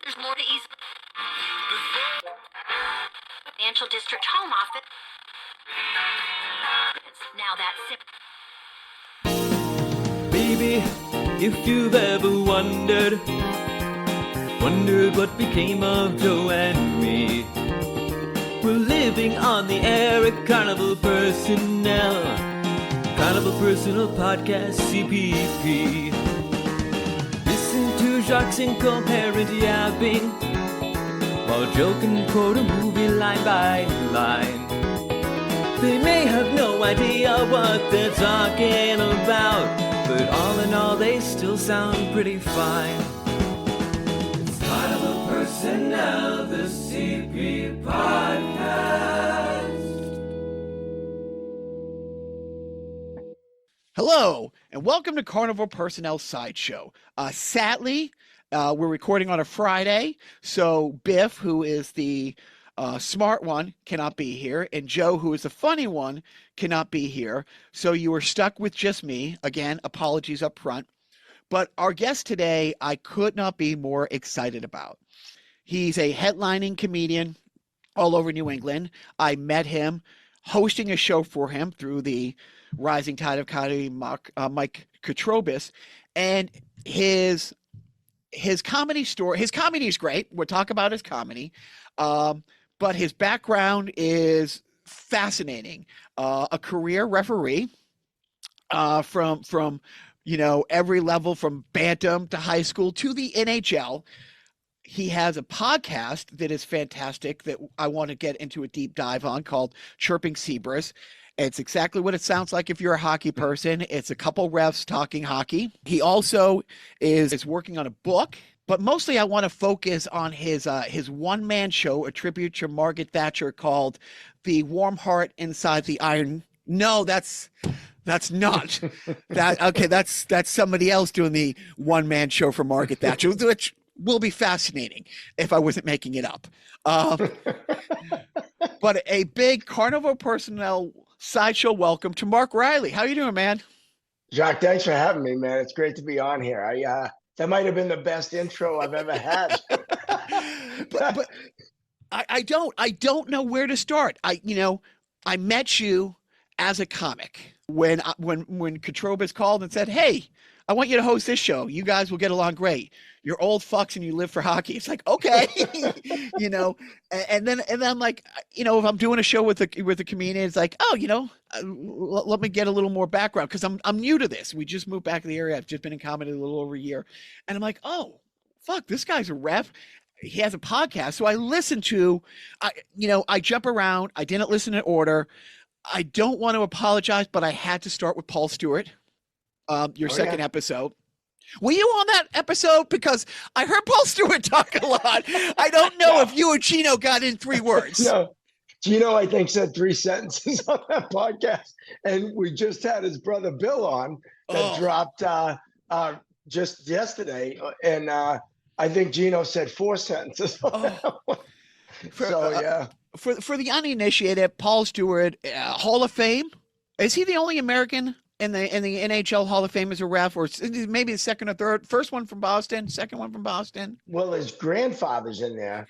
There's more to ease. Financial district home office. Now that's it. Baby, if you've ever wondered what became of Joe and me. We're living on the air at Carnival Personnel. Carnival Personal Podcast, CPP. Listen to Jacques and coherent yapping while Joe can quote a movie line by line. They may have no idea what they're talking about, but all in all they still sound pretty fine. It's Carnival Personnel, the CP Podcast. Hello, and welcome to Carnival Personnel Sideshow. Sadly, we're recording on a Friday, so Biff, who is the smart one, cannot be here, and Joe, who is the funny one, cannot be here. So you are stuck with just me. Again, apologies up front. But our guest today, I could not be more excited about. He's a headlining comedian all over New England. I met him hosting a show for him through the Rising Tide of Comedy, Mike Katrobis, and his comedy story. His comedy is great. We'll talk about his comedy, but his background is fascinating. A career referee from every level, from bantam to high school to the NHL. He has a podcast that is fantastic that I want to get into a deep dive on called Chirping. It's exactly what it sounds like if you're a hockey person. It's a couple refs talking hockey. He also is working on a book, but mostly I want to focus on his one-man show, a tribute to Margaret Thatcher, called The Warm Heart Inside the Iron. No, that's not that. Okay, that's somebody else doing the one-man show for Margaret Thatcher, which will be fascinating if I wasn't making it up. But a big Carnival Personnel Sideshow welcome to Mark Riley. How you doing, man? Jacques, thanks for having me, man. It's great to be on here. That might have been the best intro I've ever had. but I don't know where to start. I met you as a comic when Katrobis called and said, "Hey, I want you to host this show. You guys will get along great. You're old fucks and you live for hockey." It's like, okay, and then I'm like, if I'm doing a show with a comedian, it's like, let me get a little more background because I'm new to this. We just moved back to the area. I've just been in comedy a little over a year, and I'm like, oh, fuck, this guy's a ref. He has a podcast. So I listened to, I jump around. I didn't listen in order. I don't want to apologize, but I had to start with Paul Stewart. Your second episode. Were you on that episode? Because I heard Paul Stewart talk a lot. I don't know if you or Gino got in 3 words. No, Gino, I think, said 3 sentences on that podcast. And we just had his brother Bill on that dropped just yesterday. And I think Gino said 4 sentences on that one. For the uninitiated, Paul Stewart, Hall of Fame. Is he the only American in the NHL Hall of Fame as a ref, or maybe the second or third? First one from Boston, second one from Boston. Well, his grandfather's in there.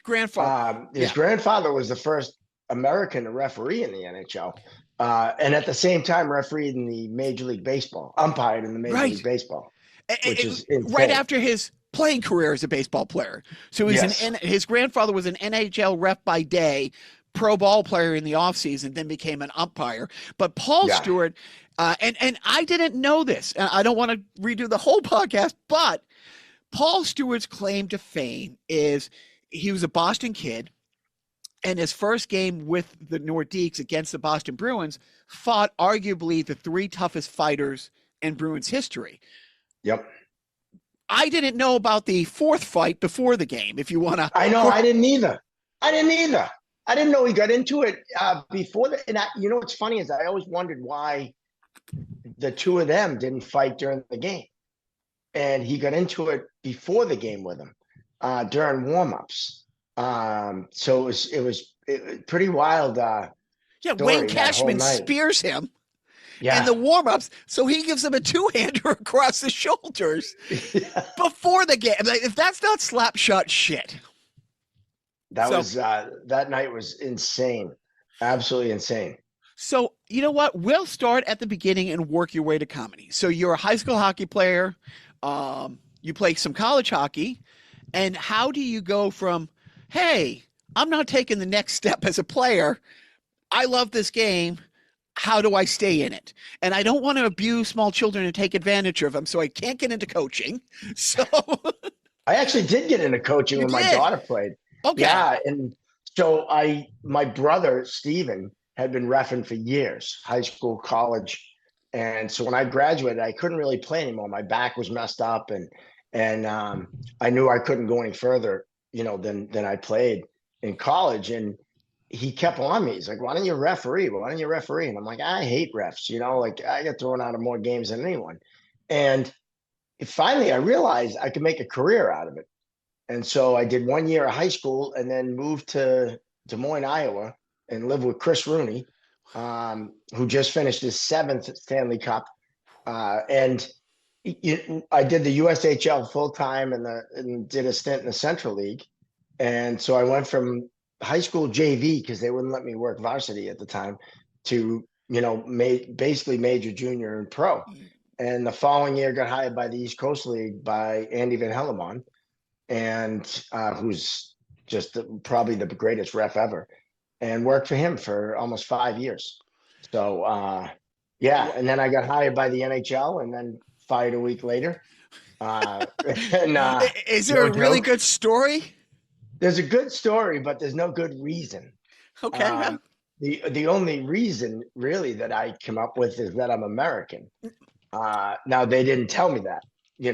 His grandfather was the first American to referee in the NHL, and at the same time refereed in the Major League Baseball, umpired in the Major League Baseball, which is insane. Right after his playing career as a baseball player. So his grandfather was an NHL ref by day, pro ball player in the offseason, then became an umpire. But Paul Stewart, and I didn't know this, and I don't want to redo the whole podcast, but Paul Stewart's claim to fame is he was a Boston kid, and his first game with the Nordiques against the Boston Bruins fought arguably the 3 toughest fighters in Bruins history. Yep. I didn't know about the 4th fight before the game, if you want to. I know, I didn't either. I didn't know he got into it before that. And what's funny is I always wondered why the 2 of them didn't fight during the game. And he got into it before the game with him during warm-ups. So it was pretty wild. Wayne Cashman spears him in the Yeah. warm-ups. So he gives him a two-hander across the shoulders Yeah. before the game. Like, if that's not slap shot shit. That So was that night was insane. Absolutely insane. So, you know what? We'll start at the beginning and work your way to comedy. So, you're a high school hockey player. You play some college hockey. And how do you go from, hey, I'm not taking the next step as a player. I love this game. How do I stay in it? And I don't want to abuse small children and take advantage of them. So, I can't get into coaching. So, I actually did get into coaching you when my did. daughter played. Okay. Yeah, and so my brother Steven had been reffing for years, high school, college, and so when I graduated, I couldn't really play anymore. My back was messed up, and I knew I couldn't go any further, than I played in college. And he kept on me. He's like, "Why don't you referee? Why don't you referee?" And I'm like, "I hate refs. Like I get thrown out of more games than anyone." And finally, I realized I could make a career out of it. And so I did 1 year of high school and then moved to Des Moines, Iowa, and lived with Chris Rooney, who just finished his seventh Stanley Cup. And I did the USHL full time and did a stint in the Central League. And so I went from high school JV because they wouldn't let me work varsity at the time to basically major, junior, and pro. And the following year, got hired by the East Coast League by Andy Van Hellemond, and who's just probably the greatest ref ever, and worked for him for almost 5 years. So yeah, and then I got hired by the NHL, and then fired a week later. And Is there no a really joke. good story? There's a good story, but there's no good reason. Okay. Um, the only reason really that I come up with is that I'm American. Now they didn't tell me that,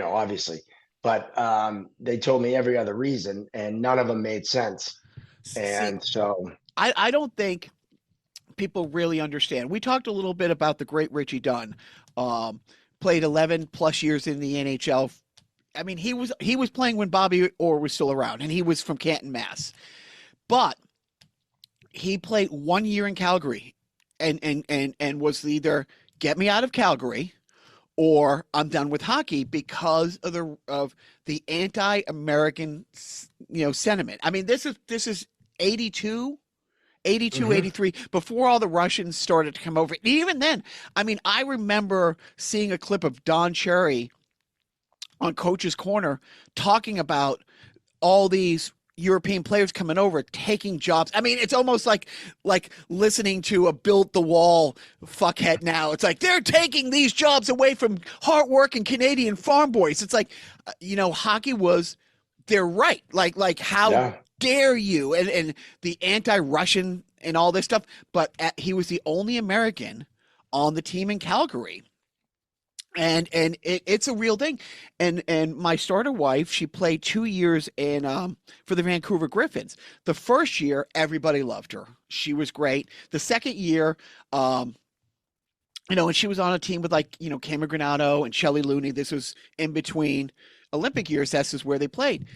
obviously, but they told me every other reason, and none of them made sense. See, And so, I don't think people really understand. We talked a little bit about the great Richie Dunn. Um, Played 11 plus years in the NHL. I mean, he was playing when Bobby Orr was still around, and he was from Canton, Mass. But he played 1 year in Calgary, and was either get me out of Calgary or I'm done with hockey because of the anti-American sentiment. I mean, this is 82 82, mhm. 83, before all the Russians started to come over. Even then, I mean, I remember seeing a clip of Don Cherry on Coach's Corner talking about all these European players coming over, taking jobs. I mean, it's almost like listening to a build the wall fuckhead now. It's like they're taking these jobs away from hardworking Canadian farm boys. It's like, hockey was they're right. Like how Yeah. dare you? And the anti-Russian and all this stuff. But he was the only American on the team in Calgary. And it's a real thing. And my starter wife, she played 2 years in for the Vancouver Griffins. The first year, everybody loved her. She was great. The second year, and she was on a team with Cameron Granado and Shelley Looney. This was in between Olympic years. This is where they played.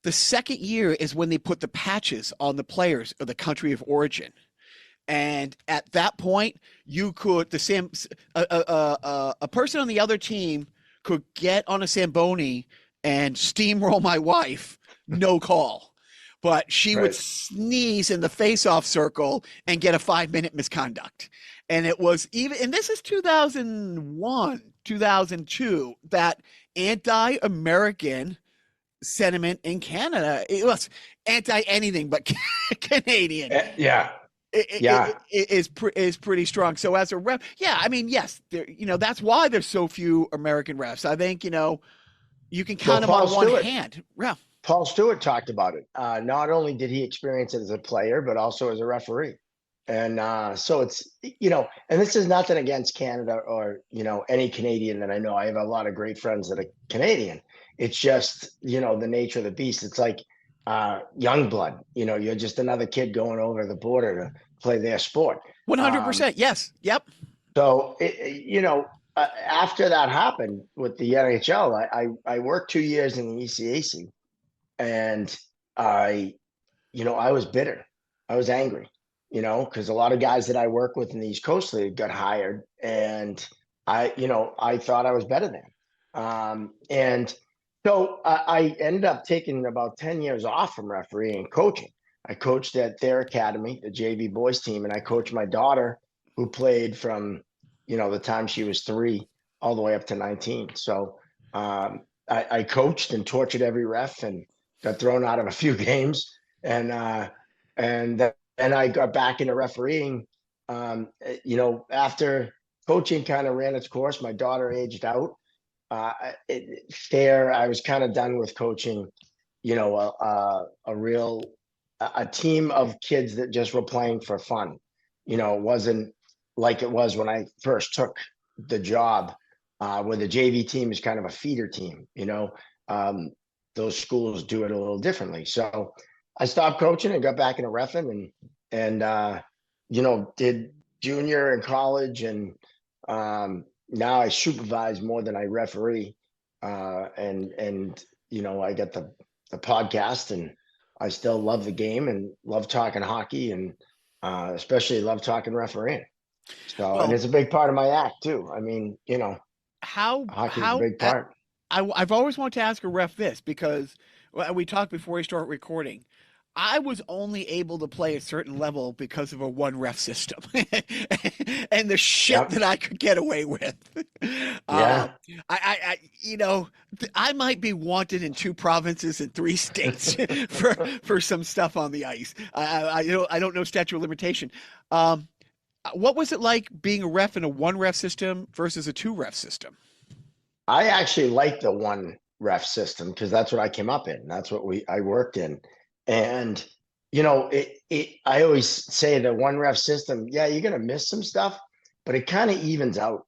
The second year is when they put the patches on the players of the country of origin. And at that point, you could a person on the other team could get on a Zamboni and steamroll my wife, no call. But she would Right. sneeze in the face-off circle and get a 5-minute misconduct. And it was even, and this is 2001, 2002, that anti-American sentiment in Canada. It was anti anything but Canadian. Yeah. Yeah. Is pretty strong. So as a ref, yeah, I mean, yes, that's why there's so few American refs. I think you can Well, count them on one hand. Yeah. Paul Stewart talked about it. Not only did he experience it as a player, but also as a referee. And so it's, and this is nothing against Canada or, any Canadian that I know. I have a lot of great friends that are Canadian. It's just, the nature of the beast. It's like young blood, you're just another kid going over the border to play their sport. 100%. Yes. Yep. So, after that happened with the NHL, I worked 2 years in the ECAC, and I was bitter. I was angry. because a lot of guys that I work with in the East Coast League got hired, and I thought I was better than. And so I ended up taking about 10 years off from refereeing and coaching. I coached at their academy, the JV boys team, and I coached my daughter, who played from, the time she was 3 all the way up to 19. So I coached and tortured every ref and got thrown out of a few games. And then I got back into refereeing. After coaching kind of ran its course, my daughter aged out. I was kind of done with coaching, a team of kids that just were playing for fun. It wasn't like it was when I first took the job, where the JV team is kind of a feeder team. Those schools do it a little differently. So I stopped coaching and got back into reffing and did junior and college, and now I supervise more than I referee. I got the podcast, and I still love the game and love talking hockey, and especially love talking refereeing. So, and it's a big part of my act too. I mean, hockey is a big part. I've always wanted to ask a ref this, because we talked before we start recording. I was only able to play a certain level because of a one ref system and the shit that I could get away with. Yeah. I might be wanted in 2 provinces and 3 states for some stuff on the ice. I don't know statute of limitation. What was it like being a ref in a 1 ref system versus a 2 ref system? I actually like the 1 ref system because that's what I came up in. That's what I worked in. And, I always say the 1 ref system, yeah, you're going to miss some stuff, but it kind of evens out.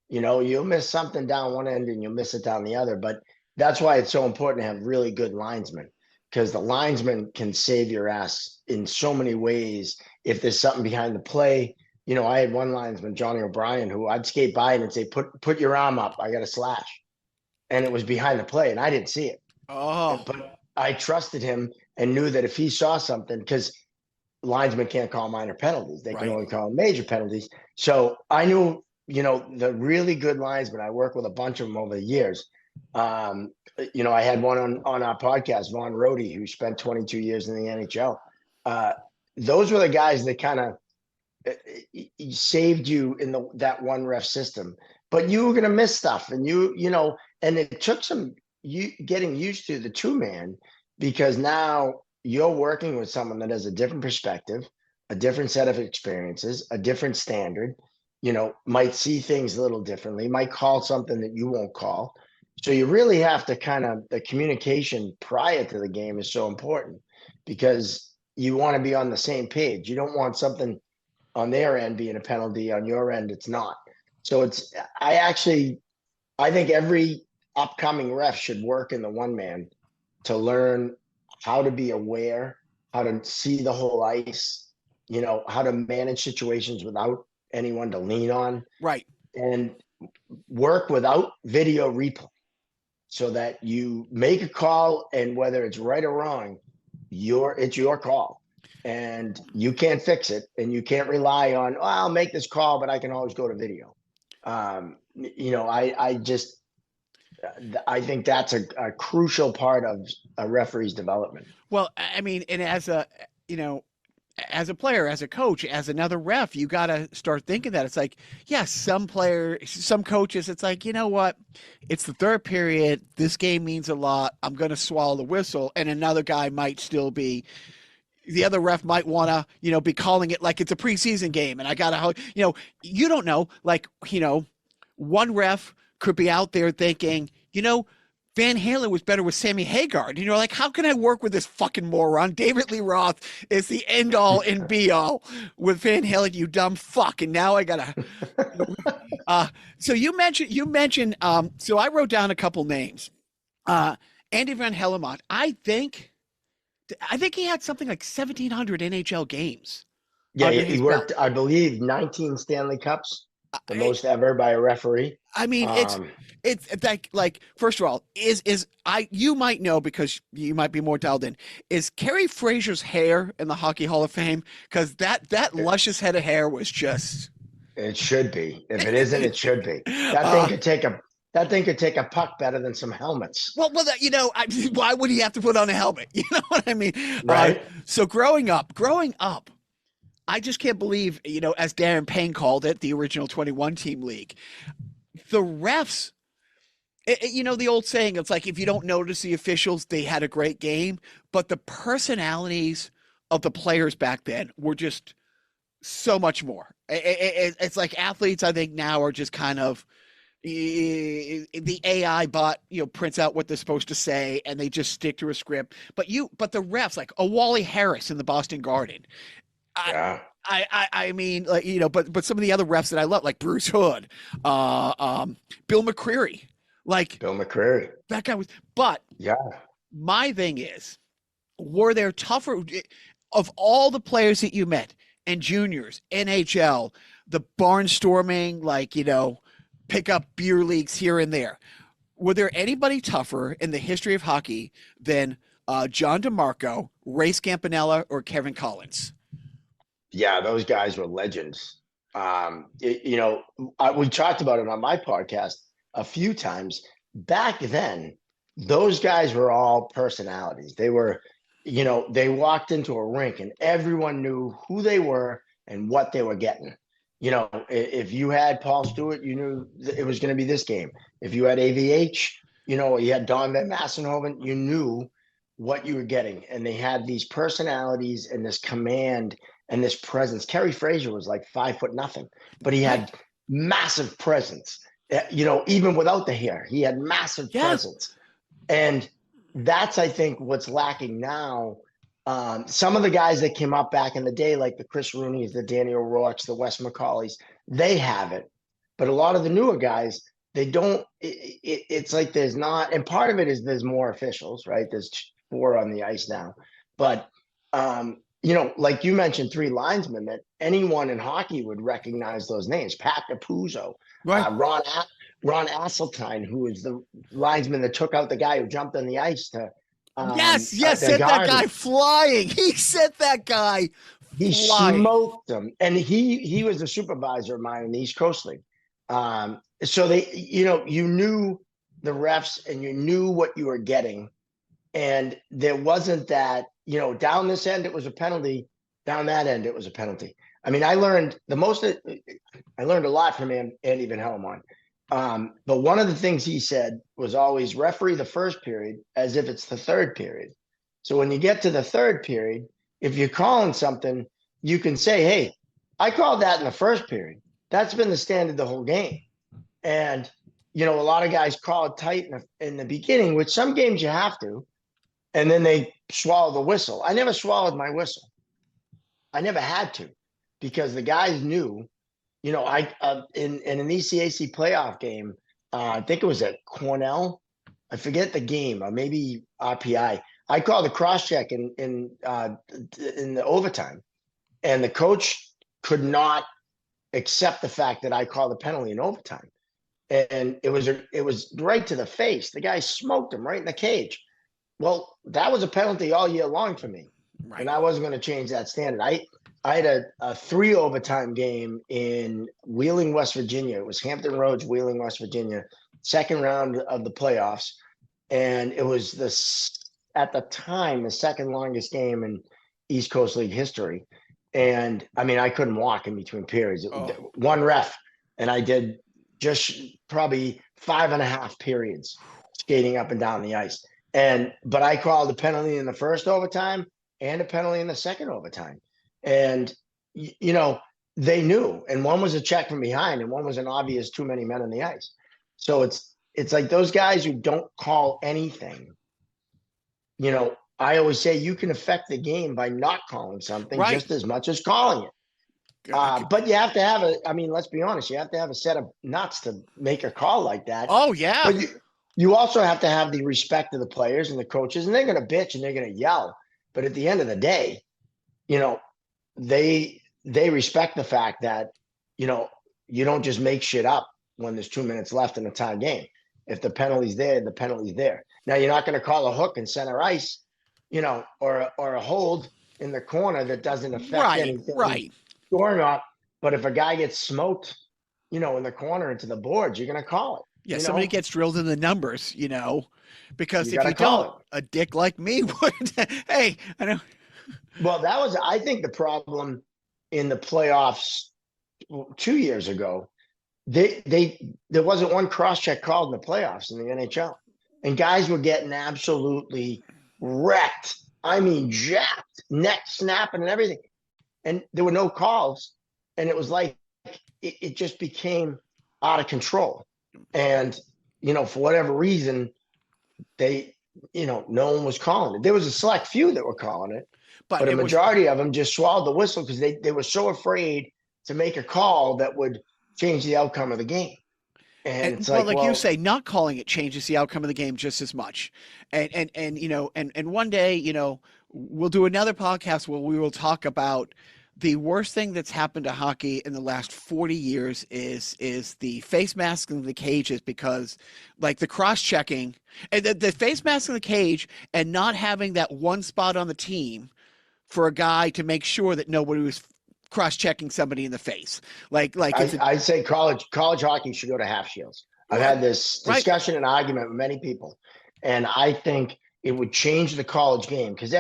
You'll miss something down one end and you'll miss it down the other. But that's why it's so important to have really good linesmen, because the linesman can save your ass in so many ways. If there's something behind the play, I had one linesman, Johnny O'Brien, who I'd skate by him and say, put your arm up. I got a slash. And it was behind the play and I didn't see it. Oh, but I trusted him and knew that if he saw something, because linesmen can't call minor penalties, they can only call major penalties. So I knew, the really good linesmen, I worked with a bunch of them over the years. I had one on our podcast, Vaughn Rohde, who spent 22 years in the NHL. Those were the guys that kind of saved you in that 1 ref system. But you were going to miss stuff, and and it took some getting used to the 2-man, because now you're working with someone that has a different perspective, a different set of experiences, a different standard, might see things a little differently, might call something that you won't call. So you really have to the communication prior to the game is so important, because you want to be on the same page. You don't want something on their end being a penalty, on your end it's not. So I think every upcoming ref should work in the 1-man to learn how to be aware, how to see the whole ice, how to manage situations without anyone to lean on. Right. And work without video replay, so that you make a call, and whether it's right or wrong, it's your call. And you can't fix it, and you can't rely on, I'll make this call, but I can always go to video. I think that's a crucial part of a referee's development. Well, I mean, and as a player, as a coach, as another ref, you got to start thinking that it's like, yes, some coaches, it's like, you know what? It's the 3rd period. This game means a lot. I'm going to swallow the whistle. And another guy might still be, the other ref might want to, be calling it like it's a preseason game. And I got to, you don't know, like, one ref could be out there thinking, Van Halen was better with Sammy Hagar. And you're like, how can I work with this fucking moron? David Lee Roth is the end all and be all with Van Halen, you dumb fuck. And now I gotta. So you mentioned. So I wrote down a couple names. Andy Van Hellemont. I think he had something like 1,700 NHL games. Yeah, he worked, I believe, 19 Stanley Cups, the most ever by a referee. I mean, it's like first of all, you might know because you might be more dialed in. Is Kerry Frazier's hair in the Hockey Hall of Fame? Because that luscious head of hair was just. It should be. If it isn't, it should be. That thing Uh, could take a puck better than some helmets. well, why would he have to put on a helmet? You know what I mean? Right. So growing up, I just can't believe, as Darren Payne called it, the original 21 team league, the refs. The old saying, it's like if you don't notice the officials, they had a great game, but the personalities of the players back then were just so much more. It's like athletes, I think now are just kind of the AI bot, prints out what they're supposed to say and they just stick to a script. But the refs, like a Wally Harris in the Boston Garden. Yeah. I mean, like, but some of the other refs that I love, like Bruce Hood, Bill McCreary. Like Bill McCreary. that guy was, but Yeah. my thing is, were there tougher of all the players that you met and juniors, NHL, the barnstorming, like, pick up beer leagues here and there? Were there anybody tougher in the history of hockey than John DeMarco, Ray Scampanella, or Kevin Collins? Yeah, those guys were legends. We talked about it on my podcast a few times. Back then, those guys were all personalities. They were, they walked into a rink and everyone knew who they were and what they were getting. If you had Paul Stewart, you knew it was going to be this game. If you had AVH, you had Don Van Massenhoven, you knew what you were getting. And they had these personalities and this command and this presence. Kerry Frazier was like 5'0", but he had massive presence. Even without the hair, he had massive presence. And that's, I think, what's lacking now. Some of the guys that came up back in the day, like the Chris Rooneys, the Danny O'Rourke's, the Wes McCauley's, they have it. But a lot of the newer guys, they don't. It's like there's not, and part of it is there's more officials, right? There's 4 on the ice now. But, like you mentioned, 3 linesmen that anyone in hockey would recognize those names. Pat Capuzzo, Right. Ron Asseltine, who is the linesman that took out the guy who jumped on the ice to sent that guy flying. He sent that guy He flying. smoked them. And he was a supervisor of mine in the East Coast League. So they, you knew the refs and you knew what you were getting. And there wasn't that, down this end, it was a penalty. Down that end, it was a penalty. I mean, I learned a lot from Andy Van Hellemond. But one of the things he said was always referee the first period as if it's the third period. So when you get to the third period, if you're calling something, you can say, hey, I called that in the first period. That's been the standard the whole game. And, a lot of guys call it tight in the beginning, which some games you have to, and then they swallow the whistle. I never swallowed my whistle. I never had to, because the guys knew. In an ECAC playoff game, I think it was at Cornell. I forget the game, or maybe RPI. I called a cross check in the overtime, and the coach could not accept the fact that I called a penalty in overtime, and it was right to the face. The guy smoked him right in the cage. Well, that was a penalty all year long for me, Right. and I wasn't going to change that standard. I had a 3 overtime game in Wheeling, West Virginia. It was Hampton Roads, Wheeling, West Virginia, second round of the playoffs. And it was at the time, the second longest game in East Coast League history. And I mean, I couldn't walk in between periods. One ref, and I did just probably 5.5 periods skating up and down the ice. But I called a penalty in the first overtime and a penalty in the second overtime. And, they knew, and one was a check from behind and one was an obvious too many men on the ice. So it's like those guys who don't call anything, I always say you can affect the game by not calling something just as much as calling it. But you have to have let's be honest, you have to have a set of nuts to make a call like that. Oh, yeah. But you also have to have the respect of the players and the coaches, and they're going to bitch and they're going to yell. But at the end of the day, they respect the fact that, you don't just make shit up when there's 2 minutes left in a tie game. If the penalty's there, the penalty's there. Now you're not going to call a hook and center ice, or a hold in the corner that doesn't affect anything Right. scoring off. But if a guy gets smoked, in the corner into the boards, you're going to call it. Yeah, somebody gets drilled in the numbers, because You if gotta you call don't, a dick like me would. Hey, I know. Well, that was, I think, the problem in the playoffs 2 years ago. There wasn't one cross-check called in the playoffs in the NHL, and guys were getting absolutely wrecked. I mean, jacked, neck snapping and everything, and there were no calls, and it was like it just became out of control. And for whatever reason, they, no one was calling it. There was a select few that were calling it, but a majority of them just swallowed the whistle because they were so afraid to make a call that would change the outcome of the game. And it's like you say, not calling it changes the outcome of the game just as much. And one day, we'll do another podcast where we will talk about the worst thing that's happened to hockey in the last 40 years is the face mask in the cages, because like the cross-checking and the face mask in the cage and not having that one spot on the team for a guy to make sure that nobody was cross-checking somebody in the face. I'd say college hockey should go to half shields. I've had this discussion and argument with many people, and I think it would change the college game because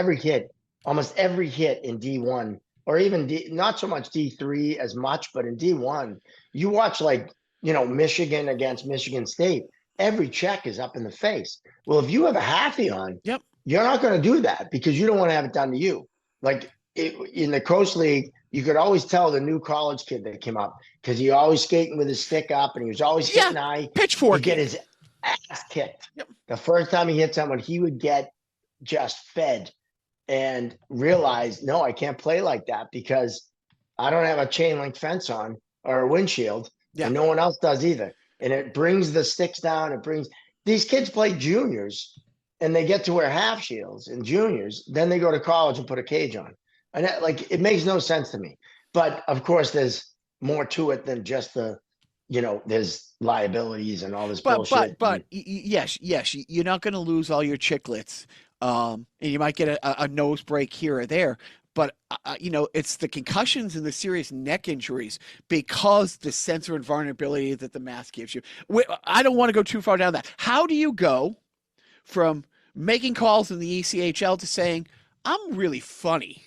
almost every hit in D1, or even not so much D3 as much, but in D1, you watch Michigan against Michigan State, every check is up in the face. Well, if you have a halfie on, yep, you're not going to do that because you don't want to have it done to you. In the Coast League, you could always tell the new college kid that came up because he always skating with his stick up and he was always hitting high. Pitchfork. He'd get his ass kicked. Yep. The first time he hit someone, he would get just fed and realize, no, I can't play like that because I don't have a chain link fence on or a windshield, and no one else does either. And it brings the sticks down. These kids play juniors and they get to wear half shields in juniors. Then they go to college and put a cage on. And it makes no sense to me. But of course, there's more to it than just there's liabilities and all this bullshit. But yes, you're not going to lose all your chicklets. And you might get a nose break here or there. But, it's the concussions and the serious neck injuries because the sensor and vulnerability that the mask gives you. I don't want to go too far down that. How do you go from making calls in the ECHL to saying, I'm really funny?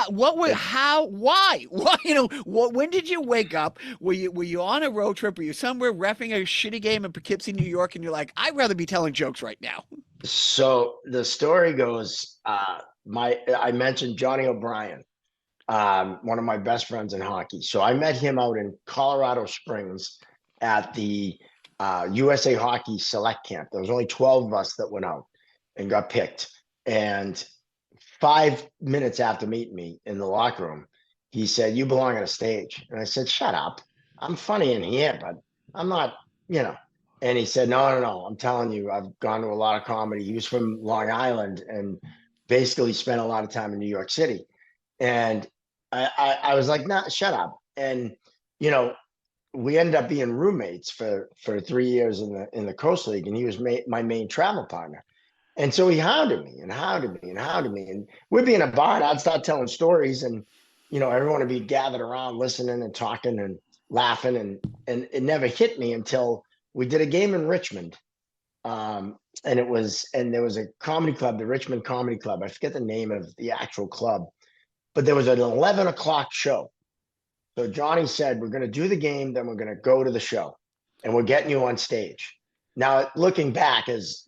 Why? When did you wake up? Were you on a road trip? Were you somewhere reffing a shitty game in Poughkeepsie, New York, and you're like, I'd rather be telling jokes right now? So the story goes, I mentioned Johnny O'Brien, one of my best friends in hockey. So I met him out in Colorado Springs at the USA Hockey Select Camp. There was only 12 of us that went out and got picked. And 5 minutes after meeting me in the locker room, he said, you belong on a stage. And I said, shut up. I'm funny in here, but I'm not, And he said, no. I'm telling you, I've gone to a lot of comedy. He was from Long Island and basically spent a lot of time in New York City. And I was like, nah, shut up. And, we ended up being roommates for 3 years in the Coast League. And he was my main travel partner. And so he hounded me. And we'd be in a bar and I'd start telling stories and, everyone would be gathered around listening and talking and laughing. And it never hit me until we did a game in Richmond. And there was a comedy club, the Richmond Comedy Club. I forget the name of the actual club, but there was an 11 o'clock show. So Johnny said, we're going to do the game, then we're going to go to the show and we're getting you on stage. Now, looking back as,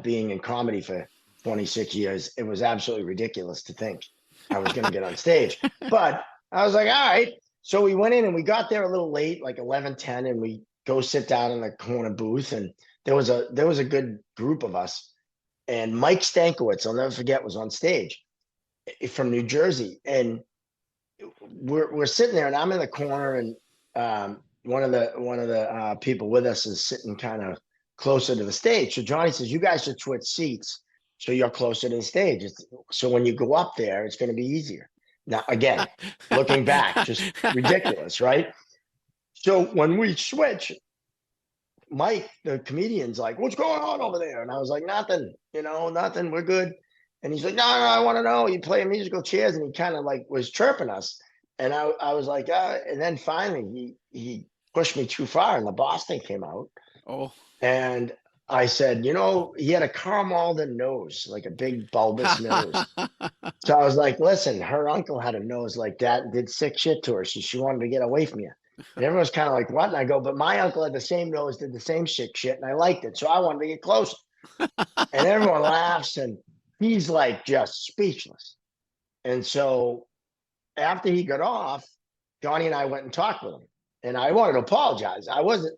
being in comedy for 26 years, it was absolutely ridiculous to think I was going to get on stage. But I was like, all right. So we went in and we got there a little late, like 11:10, and we go sit down in the corner booth. And there was a good group of us. And Mike Stankiewicz, I'll never forget, was on stage from New Jersey. And we're sitting there and I'm in the corner and one of the people with us is sitting kind of closer to the stage. So Johnny says, you guys should switch seats so you're closer to the stage. So when you go up there, it's going to be easier. Now, again, looking back, just ridiculous, right? So when we switch, Mike, the comedian's like, "What's going on over there?" And I was like, "Nothing, nothing. We're good." And he's like, "No, I want to know. You play musical chairs," and he kind of like was chirping us, and I was like, and then finally he pushed me too far, and the Boston came out, Oh. and I said, he had a Karl Malden nose, like a big bulbous nose. So I was like, listen, her uncle had a nose like that and did sick shit to her. So she wanted to get away from you. And everyone's kind of like, what? And I go, but my uncle had the same nose, did the same sick shit, and I liked it. So I wanted to get closer. And everyone laughs, and he's like just speechless. And so after he got off, Johnny and I went and talked with him. And I wanted to apologize. I was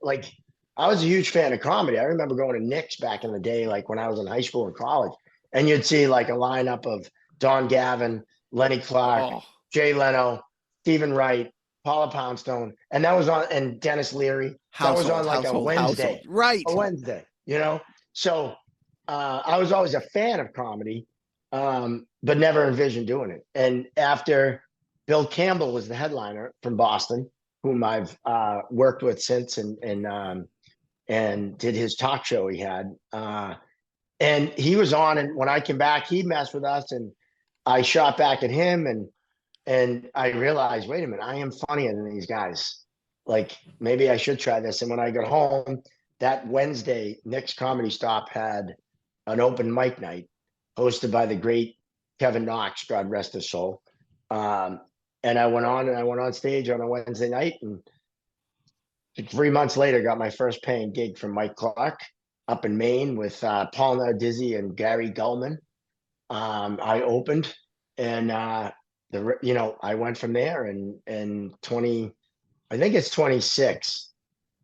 a huge fan of comedy. I remember going to Nick's back in the day, like when I was in high school and college, and you'd see like a lineup of Don Gavin, Lenny Clark, Jay Leno, Stephen Wright, Paula Poundstone, and that was on, and Dennis Leary. That was on like a Wednesday, right? A Wednesday, So I was always a fan of comedy, but never envisioned doing it. And after Bill Campbell was the headliner from Boston, whom I've worked with since, and did his talk show he had, and he was on, and when I came back, he messed with us, and I shot back at him, and I realized, wait a minute, I am funnier than these guys. Like, maybe I should try this. And when I got home that Wednesday, Nick's Comedy Stop had an open mic night hosted by the great Kevin Knox, God rest his soul. And I went on stage on a Wednesday night, and 3 months later got my first paying gig from Mike Clark up in Maine with Paul Nardizzi and Gary Gulman. I opened, and I went from there, and I think it's 26.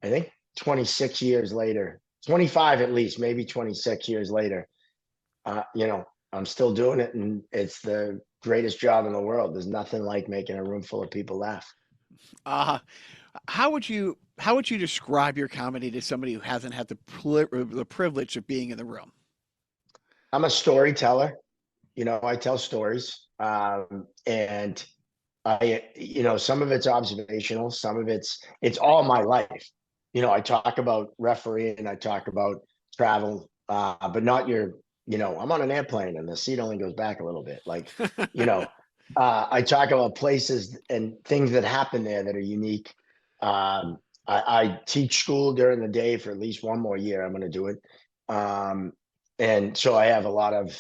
I think 26 years later, 25 at least, maybe 26 years later, I'm still doing it, and it's the greatest job in the world. There's nothing like making a room full of people laugh. How would you describe your comedy to somebody who hasn't had the privilege of being in the room? I'm a storyteller. I tell stories, and some of it's observational, some of it's all my life. I talk about refereeing, I talk about travel, but not I'm on an airplane and the seat only goes back a little bit. Like, I talk about places and things that happen there that are unique. I teach school during the day for at least one more year. I'm going to do it. And so I have a lot of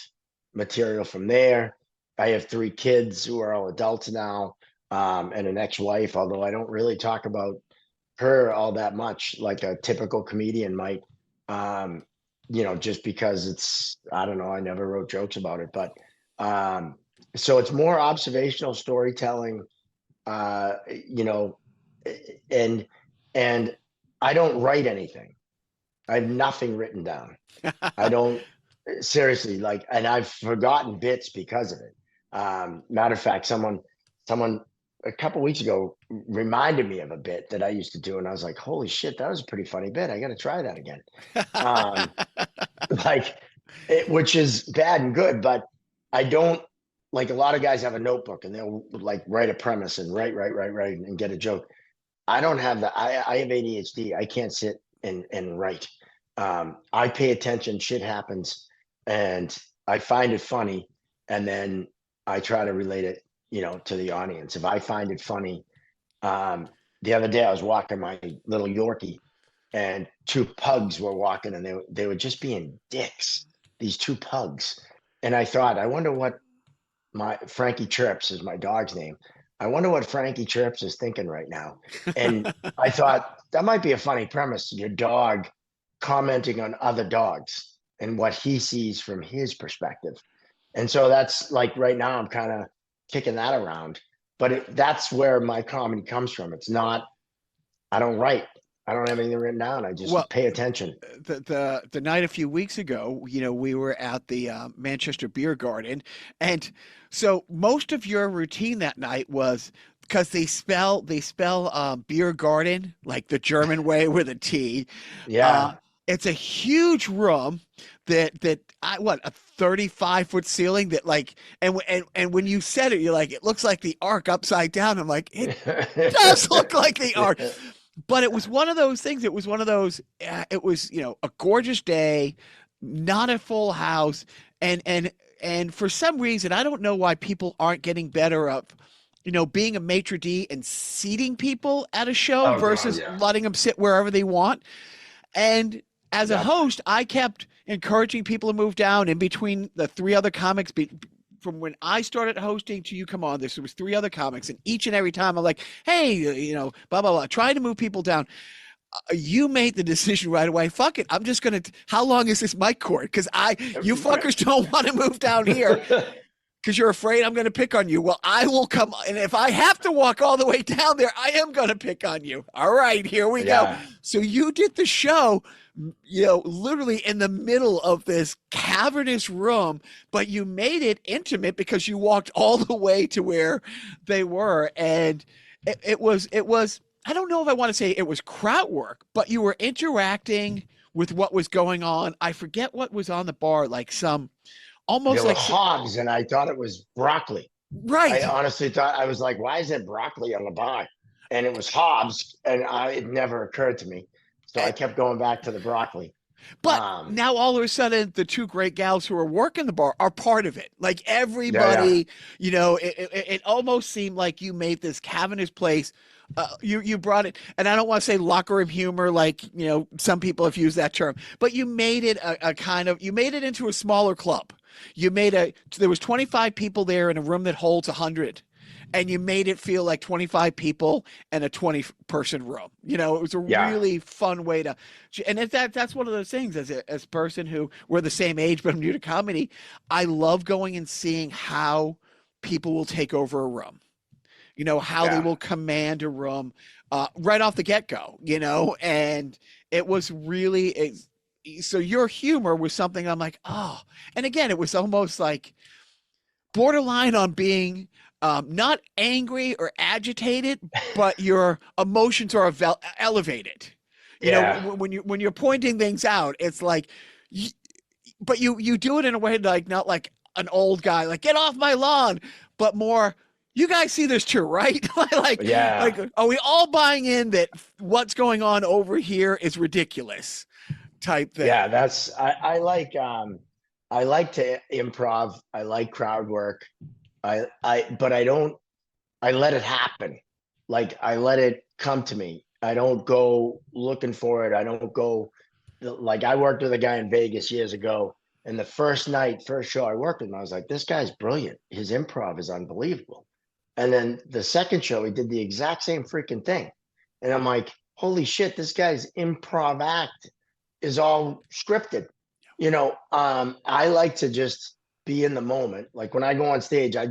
material from there. I have 3 kids who are all adults now, and an ex-wife, although I don't really talk about her all that much like a typical comedian might, just because I don't know, I never wrote jokes about it, but so it's more observational storytelling, and I don't write anything. I have nothing written down. I don't, seriously, and I've forgotten bits because of it. Matter of fact, someone a couple weeks ago reminded me of a bit that I used to do, and I was like, holy shit, that was a pretty funny bit. I got to try that again. Which is bad and good, but I don't, like, a lot of guys have a notebook and they'll like write a premise and write and get a joke. I don't have that. I have ADHD. I can't sit and write. I pay attention, shit happens, and I find it funny, and then I try to relate it, to the audience. If I find it funny, the other day I was walking my little Yorkie, and 2 pugs were walking, and they were just being dicks, these 2 pugs. And I thought, I wonder what Frankie Chirps is my dog's name. I wonder what Frankie Chirps is thinking right now. And I thought that might be a funny premise. Your dog commenting on other dogs and what he sees from his perspective. And so that's like, right now I'm kind of kicking that around, but that's where my comedy comes from. It's not, I don't write. I don't have anything written down. I just pay attention. The night a few weeks ago, we were at the Manchester Beer Garden, and so most of your routine that night was because they spell beer garden like the German way with a T. Yeah. It's a huge room that a 35-foot ceiling that and when you said it, you're like, it looks like the Ark upside down. I'm like, it does look like the Ark. But it was one of those things. It was one of those. It was, a gorgeous day, not a full house, and for some reason, I don't know why people aren't getting better of, being a maitre d' and seating people at a show Oh, God, versus yeah. letting them sit wherever they want. And as a Yep. host, I kept encouraging people to move down in between the three other comics. From when I started hosting to you come on this, there was three other comics, and each and every time I'm like, hey, blah, blah, blah, trying to move people down. You made the decision right away. Fuck it. I'm just going to, how long is this mic cord? Because you fuckers don't want to move down here because you're afraid I'm going to pick on you. Well, I will come. And if I have to walk all the way down there, I am going to pick on you. All right, here we go. Yeah. So you did the show, literally in the middle of this cavernous room, but you made it intimate because you walked all the way to where they were. And it was, I don't know if I want to say it was crowd work, but you were interacting with what was going on. I forget what was on the bar, like some almost There were like hogs, and I thought it was broccoli. right. I honestly thought, I was like, why is there broccoli on the bar? And it was hogs, and it never occurred to me. So I kept going back to the broccoli. But now all of a sudden, the two great gals who are working the bar are part of it. Like everybody, it almost seemed like you made this cavernous place. You brought it, and I don't want to say locker room humor, like some people have used that term, but you made it a kind of, you made it into a smaller club. There was 25 people there in a room that holds 100. And you made it feel like 25 people and a 20-person room. It was a really fun way to, and that's one of those things as a person who we're the same age, but I'm new to comedy. I love going and seeing how people will take over a room, how they will command a room right off the get-go, and it was really, so your humor was something I'm like, oh, and again, it was almost like borderline on being not angry or agitated, but your emotions are elevated. When you're pointing things out, it's like, but you do it in a way like not like an old guy, like get off my lawn, but more. You guys see this too, right? like, are we all buying in that what's going on over here is ridiculous? Type thing. Yeah, I like to improv. I like crowd work. But I let it happen. Like I let it come to me. I don't go looking for it. I don't go, like I worked with a guy in Vegas years ago, and the first show I worked with him, I was like, this guy's brilliant. His improv is unbelievable. And then the second show, he did the exact same freaking thing. And I'm like, holy shit, this guy's improv act is all scripted. I like to just be in the moment. Like when I go on stage, I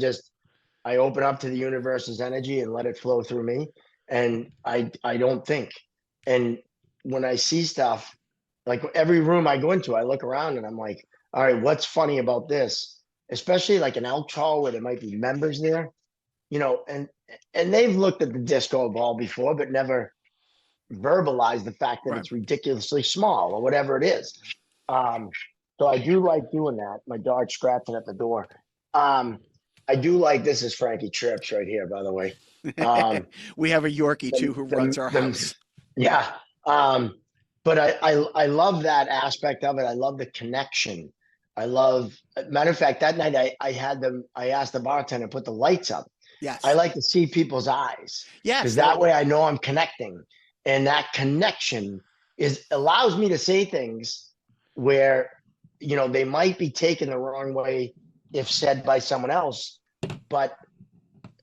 open up to the universe's energy and let it flow through me. And I don't think. And when I see stuff, like every room I go into, I look around and I'm like, all right, what's funny about this? Especially like an elk hall where there might be members there, and they've looked at the disco ball before, but never verbalized the fact that it's ridiculously small or whatever it is. So I do like doing that. My dog's scratching at the door. I do like, this is Frankie Chirps right here, by the way. We have a Yorkie too who runs our house. Yeah. But I love that aspect of it. I love the connection. Matter of fact, that night I asked the bartender to put the lights up. Yes. I like to see people's eyes. Yes. Because that way I know I'm connecting. And that connection allows me to say things where, they might be taken the wrong way if said by someone else, but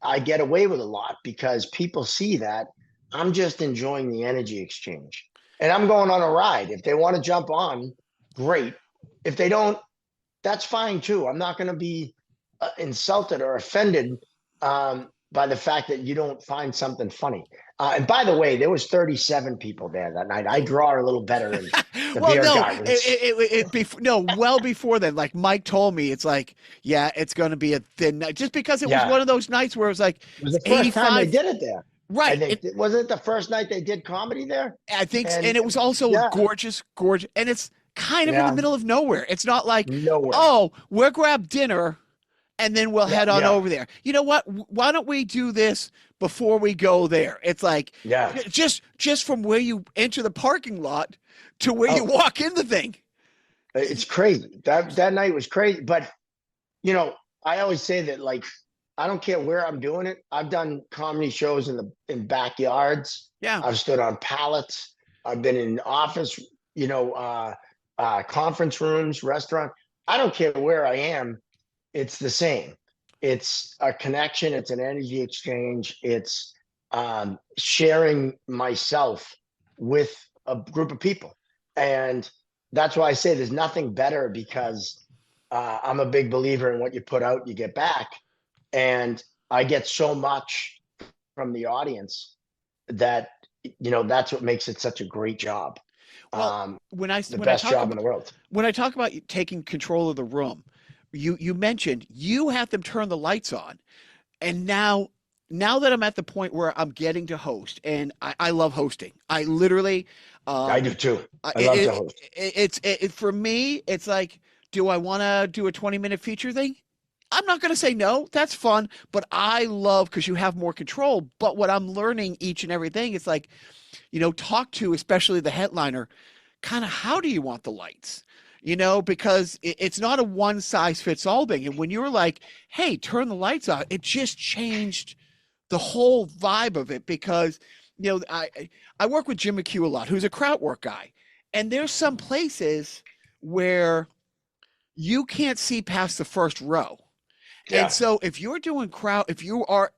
I get away with a lot because people see that I'm just enjoying the energy exchange and I'm going on a ride. If they want to jump on, great. If they don't, that's fine too. I'm not going to be insulted or offended by the fact that you don't find something funny. And by the way, there was 37 people there that night. I draw a little better in the beer gardens. Well before then, like Mike told me, it's like, yeah, it's going to be a thin night just because it was one of those nights where it was like, it was the first time they did it there. Right. I think, wasn't it the first night they did comedy there? I think, and it was also gorgeous. And it's kind of in the middle of nowhere. It's not like, oh, we'll grab dinner and then we'll head on over there. You know what? Why don't we do this, before we go there. It's like, Yeah. just from where you enter the parking lot to where you walk in the thing. It's crazy. That night was crazy. But I always say that, like, I don't care where I'm doing it. I've done comedy shows in backyards. Yeah. I've stood on pallets. I've been in office, conference rooms, restaurant. I don't care where I am. It's the same. It's a connection. It's an energy exchange. It's sharing myself with a group of people. And that's why I say there's nothing better, because I'm a big believer in what you put out, you get back. And I get so much from the audience that, that's what makes it such a great job. Well, The best job in the world. When I talk about taking control of the room, you mentioned you have them turn the lights on. And now that I'm at the point where I'm getting to host, and I love hosting. I literally I do too. I love to host. It's for me, it's like, do I want to do a 20-minute feature thing? I'm not going to say no. That's fun, but I love, because you have more control. But what I'm learning each and everything, it's like, talk to, especially the headliner, kind of, how do you want the lights? Because it's not a one size fits all thing. And when you were like, hey, turn the lights on, it just changed the whole vibe of it. Because, I work with Jim McHugh a lot, who's a crowd work guy. And there's some places where you can't see past the first row. Yeah. And so if you're doing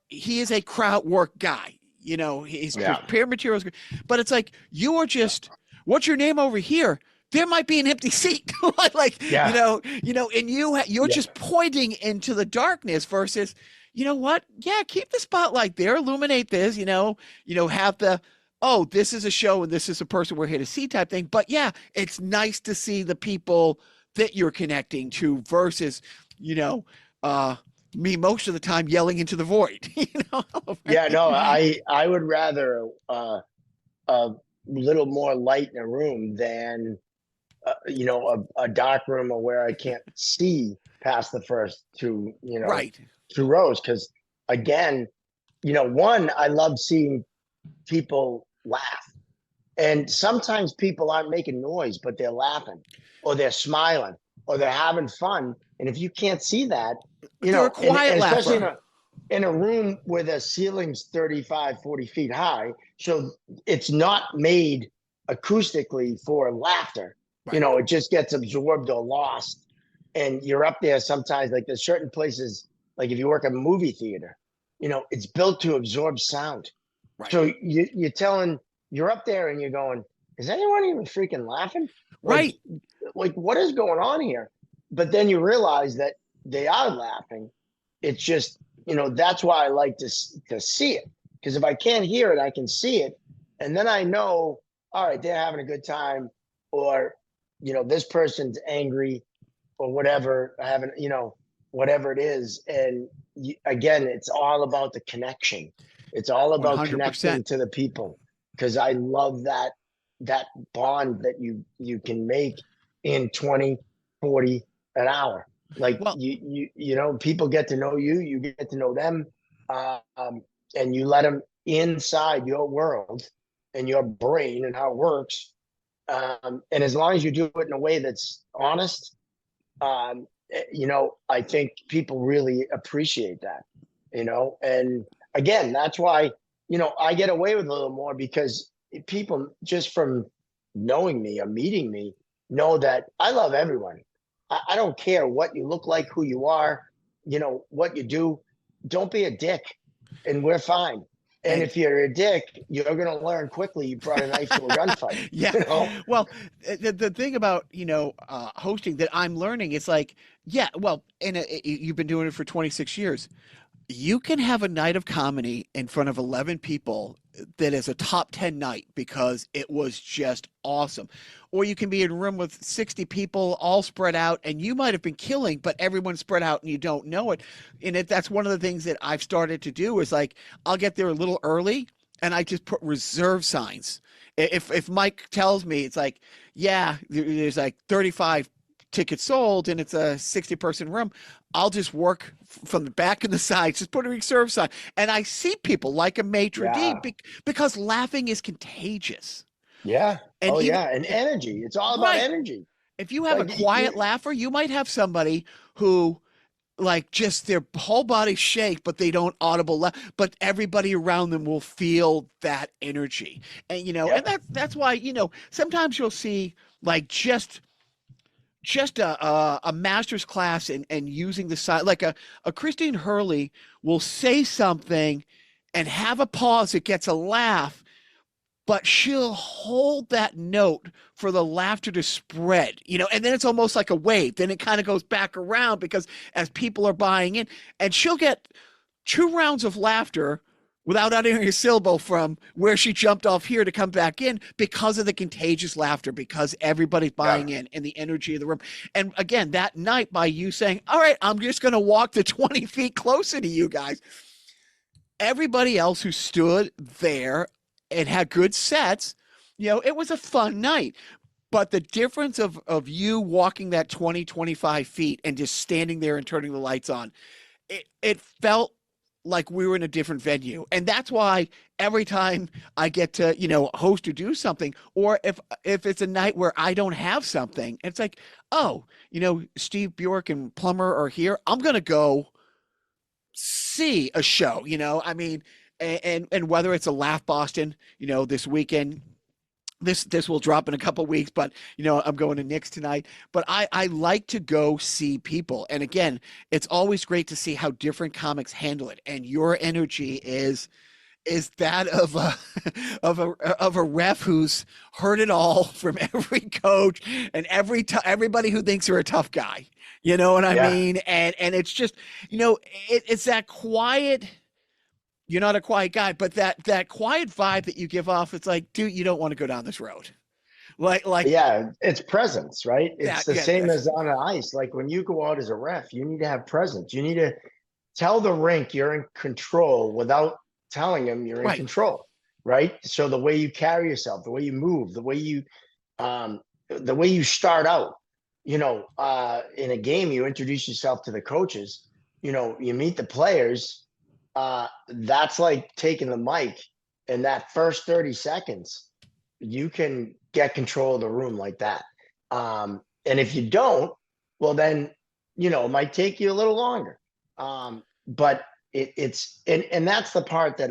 he is a crowd work guy, he's prepared materials, but it's like, you are just, what's your name over here? There might be an empty seat. And you're just pointing into the darkness versus, you know what? Yeah. Keep the spotlight there, illuminate this, have the, this is a show and this is a person we're here to see type thing. But yeah, it's nice to see the people that you're connecting to versus, me most of the time yelling into the void. Yeah, no, I would rather a little more light in a room than a dark room, or where I can't see past the first two rows. Because again, one, I love seeing people laugh, and sometimes people aren't making noise, but they're laughing, or they're smiling, or they're having fun. And if you can't see that, they're a quiet laugher. Especially in a room where the ceiling's 35, 40 feet high, so it's not made acoustically for laughter. Right. It just gets absorbed or lost. And you're up there sometimes, like there's certain places, like if you work at a movie theater, it's built to absorb sound. Right. So you're up there and you're going, is anyone even freaking laughing? Right. Like what is going on here? But then you realize that they are laughing. It's just, that's why I like to see it. Because if I can't hear it, I can see it. And then I know, all right, they're having a good time, or, this person's angry, or whatever, whatever it is. And again, it's all about the connection. It's all about 100%. Connecting to the people. Because I love that bond that you can make in 20, 40 an hour. Like, people get to know you, you get to know them, and you let them inside your world and your brain and how it works. And as long as you do it in a way that's honest, I think people really appreciate that, and again, that's why, I get away with a little more, because people, just from knowing me or meeting me, know that I love everyone. I don't care what you look like, who you are, what you do. Don't be a dick, and we're fine. And if you're a dick, you're going to learn quickly you brought a knife to a gunfight. Yeah. Well, the thing about, hosting that I'm learning, it's like, you've been doing it for 26 years. You can have a night of comedy in front of 11 people that is a top 10 night because it was just awesome. Or you can be in a room with 60 people all spread out, and you might have been killing, but everyone's spread out and you don't know it. And that's one of the things that I've started to do is, like, I'll get there a little early and I just put reserve signs. If Mike tells me, it's like, yeah, there's like 35 tickets sold and it's a 60-person room, I'll just work from the back and the sides, just put a reserve sign. And I see people like a maitre d' Yeah. because laughing is contagious. Yeah. And Oh even yeah. And energy. It's all about right, energy. if you have a Like quiet laugher, you might have somebody who like just their whole body shake, but they don't audible laugh, but everybody around them will feel that energy. And and yep. that's why, sometimes you'll see like just a master's class and using the side like a Christine Hurley will say something and have a pause, it gets a laugh, but she'll hold that note for the laughter to spread, and then it's almost like a wave. Then it kind of goes back around because as people are buying in, and she'll get 2 rounds of laughter without uttering a syllable from where she jumped off here to come back in because of the contagious laughter, because everybody's buying in and the energy of the room. And again, that night, by you saying, all right, I'm just going to walk the 20 feet closer to you guys, everybody else who stood there and had good sets, it was a fun night. But the difference of you walking that 20, 25 feet and just standing there and turning the lights on, it felt like we were in a different venue. And that's why every time I get to, host or do something, or if it's a night where I don't have something, it's like, oh, Steve Bjork and Plummer are here, I'm going to go see a show, I mean, and whether it's a Laugh Boston, this weekend, this will drop in a couple weeks, but I'm going to Nick's tonight. But I like to go see people, and again, it's always great to see how different comics handle it. And your energy is that of a of a ref who's heard it all from every coach and everybody who thinks you're a tough guy. You know what I Yeah. mean? And it's just it's that quiet. You're not a quiet guy, but that quiet vibe that you give off, it's like, dude, you don't want to go down this road. Like Yeah. It's presence, right? yeah, It's the yeah, same as on the ice. Like when you go out as a ref, you need to have presence. You need to tell the rink you're in control without telling them you're in right. control, right? So the way you carry yourself, the way you move, the way you start out, in a game, you introduce yourself to the coaches, you meet the players. That's like taking the mic, and that first 30 seconds, you can get control of the room like that. And if you don't, well, then, it might take you a little longer. But it's and that's the part that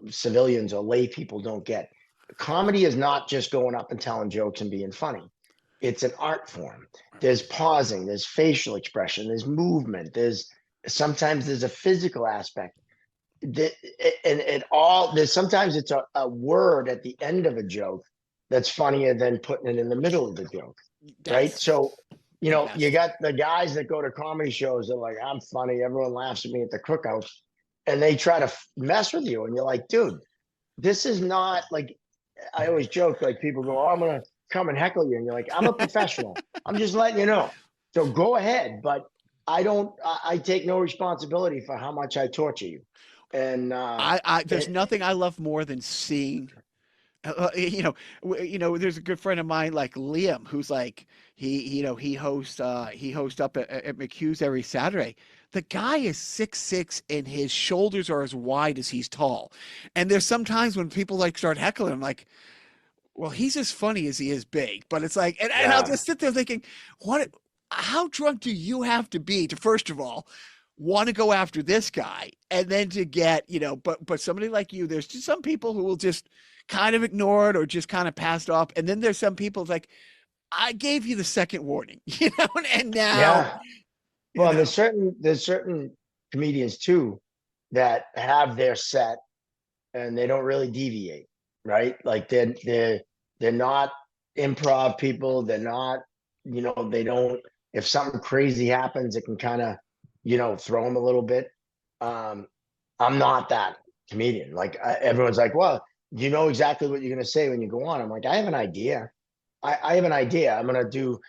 civilians or lay people don't get. Comedy is not just going up and telling jokes and being funny. It's an art form. There's pausing, there's facial expression, there's movement, sometimes there's a physical aspect. And there's sometimes it's a word at the end of a joke that's funnier than putting it in the middle of the joke. Right. So you got the guys that go to comedy shows that are like, I'm funny, everyone laughs at me at the cookouts, and they try to mess with you, and you're like, dude, this is not like, I always joke, like people go, oh, I'm gonna come and heckle you, and you're like, I'm a professional. I'm just letting you know. So go ahead, but I take no responsibility for how much I torture you. And there's nothing I love more than seeing there's a good friend of mine like Liam, who's like he hosts up at McHugh's every Saturday. The guy is 6'6" and his shoulders are as wide as he's tall. And there's sometimes when people like start heckling him, like, well, he's as funny as he is big. But it's like, and I'll just sit there thinking, how drunk do you have to be to, first of all, want to go after this guy, and then to get, but somebody like you, there's just some people who will just kind of ignore it or just kind of pass it off. And then there's some people like, I gave you the second warning, and now. Yeah. Well, there's certain comedians too that have their set and they don't really deviate, right? Like they're not improv people. They're not, they don't, if something crazy happens, it can kind of, throw them a little bit. I'm not that comedian. Like everyone's like, well, you know exactly what you're going to say when you go on. I'm like, I have an idea. I have an idea. I'm going to do,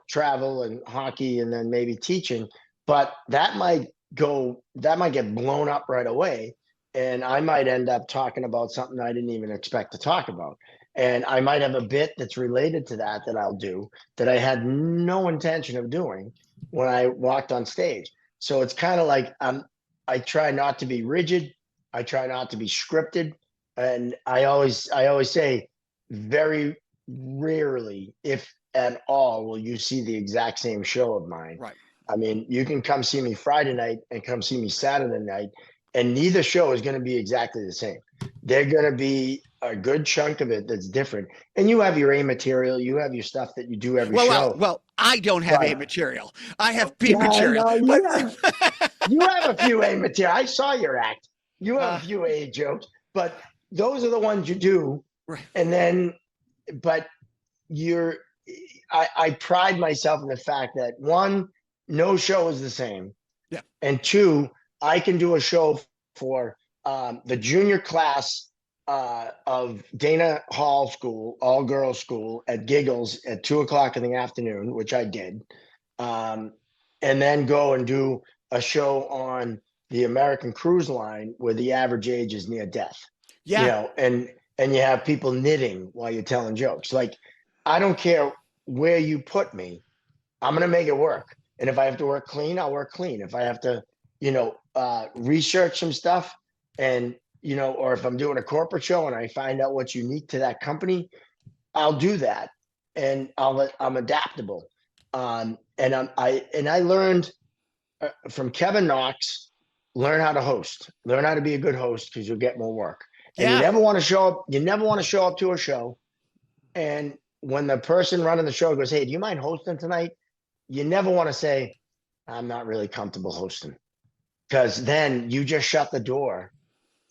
travel and hockey and then maybe teaching, but that might get blown up right away. And I might end up talking about something I didn't even expect to talk about. And I might have a bit that's related to that I'll do that I had no intention of doing when I walked on stage. So it's kind of like I try not to be rigid. I try not to be scripted. And I always say very rarely, if at all, will you see the exact same show of mine. Right. I mean, you can come see me Friday night and come see me Saturday night, and neither show is going to be exactly the same. They're going to be a good chunk of it that's different. And you have your A material, you have your stuff that you do every show. Well, I don't have A Right. material. I have B material. No, But- you have a few A material. I saw your act. You have a few A jokes, but those are the ones you do. Right. And then, but I pride myself in the fact that one, no show is the same. Yeah. And two, I can do a show for the junior class of Dana Hall School, all girls school at Giggles at 2:00 in the afternoon, which I did. And then go and do a show on the American Cruise Line where the average age is near death. yeah. You know, and you have people knitting while you're telling jokes. Like, I don't care where you put me, I'm going to make it work. And if I have to work clean, I'll work clean. If I have to, research some stuff and, or if I'm doing a corporate show and I find out what's unique to that company, I'll do that. And I'm adaptable. And I learned from Kevin Knox, learn how to host, learn how to be a good host because you'll get more work. And you never want to show up. You never want to show up to a show. And when the person running the show goes, "Hey, do you mind hosting tonight?" You never want to say, "I'm not really comfortable hosting," because then you just shut the door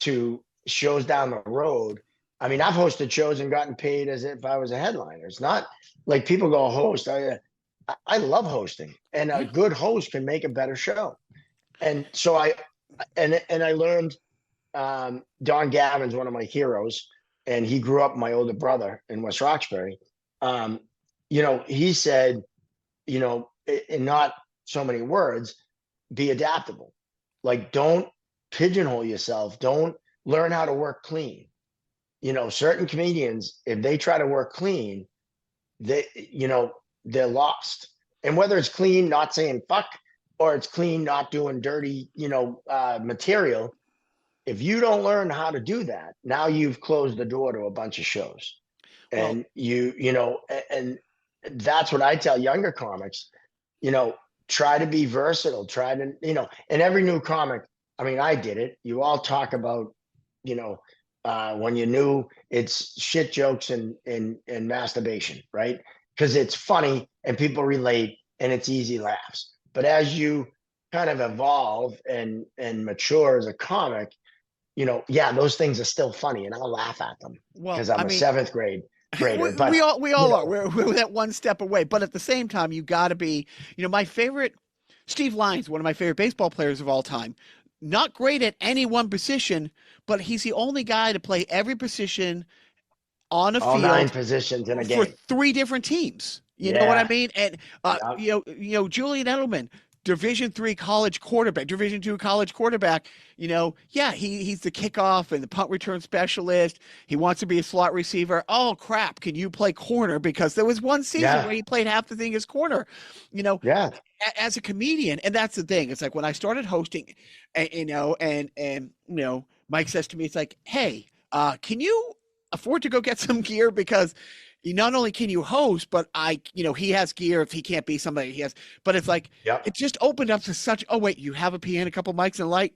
to shows down the road. I mean, I've hosted shows and gotten paid as if I was a headliner. It's not like people go host. I love hosting, and a good host can make a better show. And so I learned. Don Gavin's one of my heroes, and he grew up with my older brother in West Roxbury. He said, in not so many words, be adaptable. Like, don't pigeonhole yourself. Don't learn how to work clean. Certain comedians, if they try to work clean, they're lost. And whether it's clean, not saying fuck, or it's clean, not doing dirty, material, if you don't learn how to do that, now you've closed the door to a bunch of shows. And and that's what I tell younger comics, try to be versatile, try to, and every new comic, I mean, I did it. You all talk about, when you knew it's shit jokes and masturbation, right? Because it's funny and people relate and it's easy laughs. But as you kind of evolve and mature as a comic, those things are still funny and I'll laugh at them because I'm a seventh grader. But we all are. We're that one step away. But at the same time, you got to be, my favorite, Steve Lyons, one of my favorite baseball players of all time, not great at any one position, but he's the only guy to play every position on a all field 9 positions in a game for 3 different teams. You know what I mean? And, Julian Edelman, Division III college quarterback, Division II college quarterback, he's the kickoff and the punt return specialist. He wants to be a slot receiver. Oh, crap. Can you play corner? Because there was one season where he played half the thing as corner, as a comedian. And that's the thing. It's like when I started hosting, and Mike says to me, it's like, "Hey, can you afford to go get some gear? Because not only can you host, but he has gear if he can't be somebody he has, but it's like, it just opened up to such, oh wait, you have a piano, a couple mics and a light.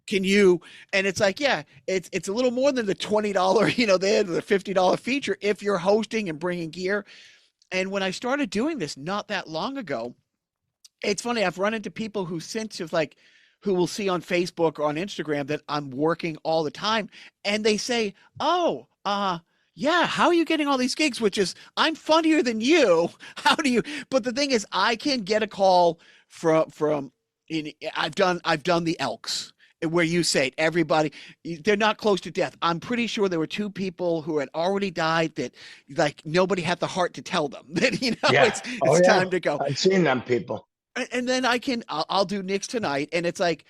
Can you, and it's like, it's a little more than the $20, they had the $50 feature if you're hosting and bringing gear. And when I started doing this not that long ago, it's funny, I've run into people who who will see on Facebook or on Instagram that I'm working all the time. And they say, "Oh, yeah, how are you getting all these gigs?" Which is, I'm funnier than you. How do you? But the thing is, I can get a call from. I've done the Elks where you say everybody, they're not close to death. I'm pretty sure there were 2 people who had already died that like nobody had the heart to tell them that it's time to go. I've seen them people. And then I'll do Nick's tonight, and it's like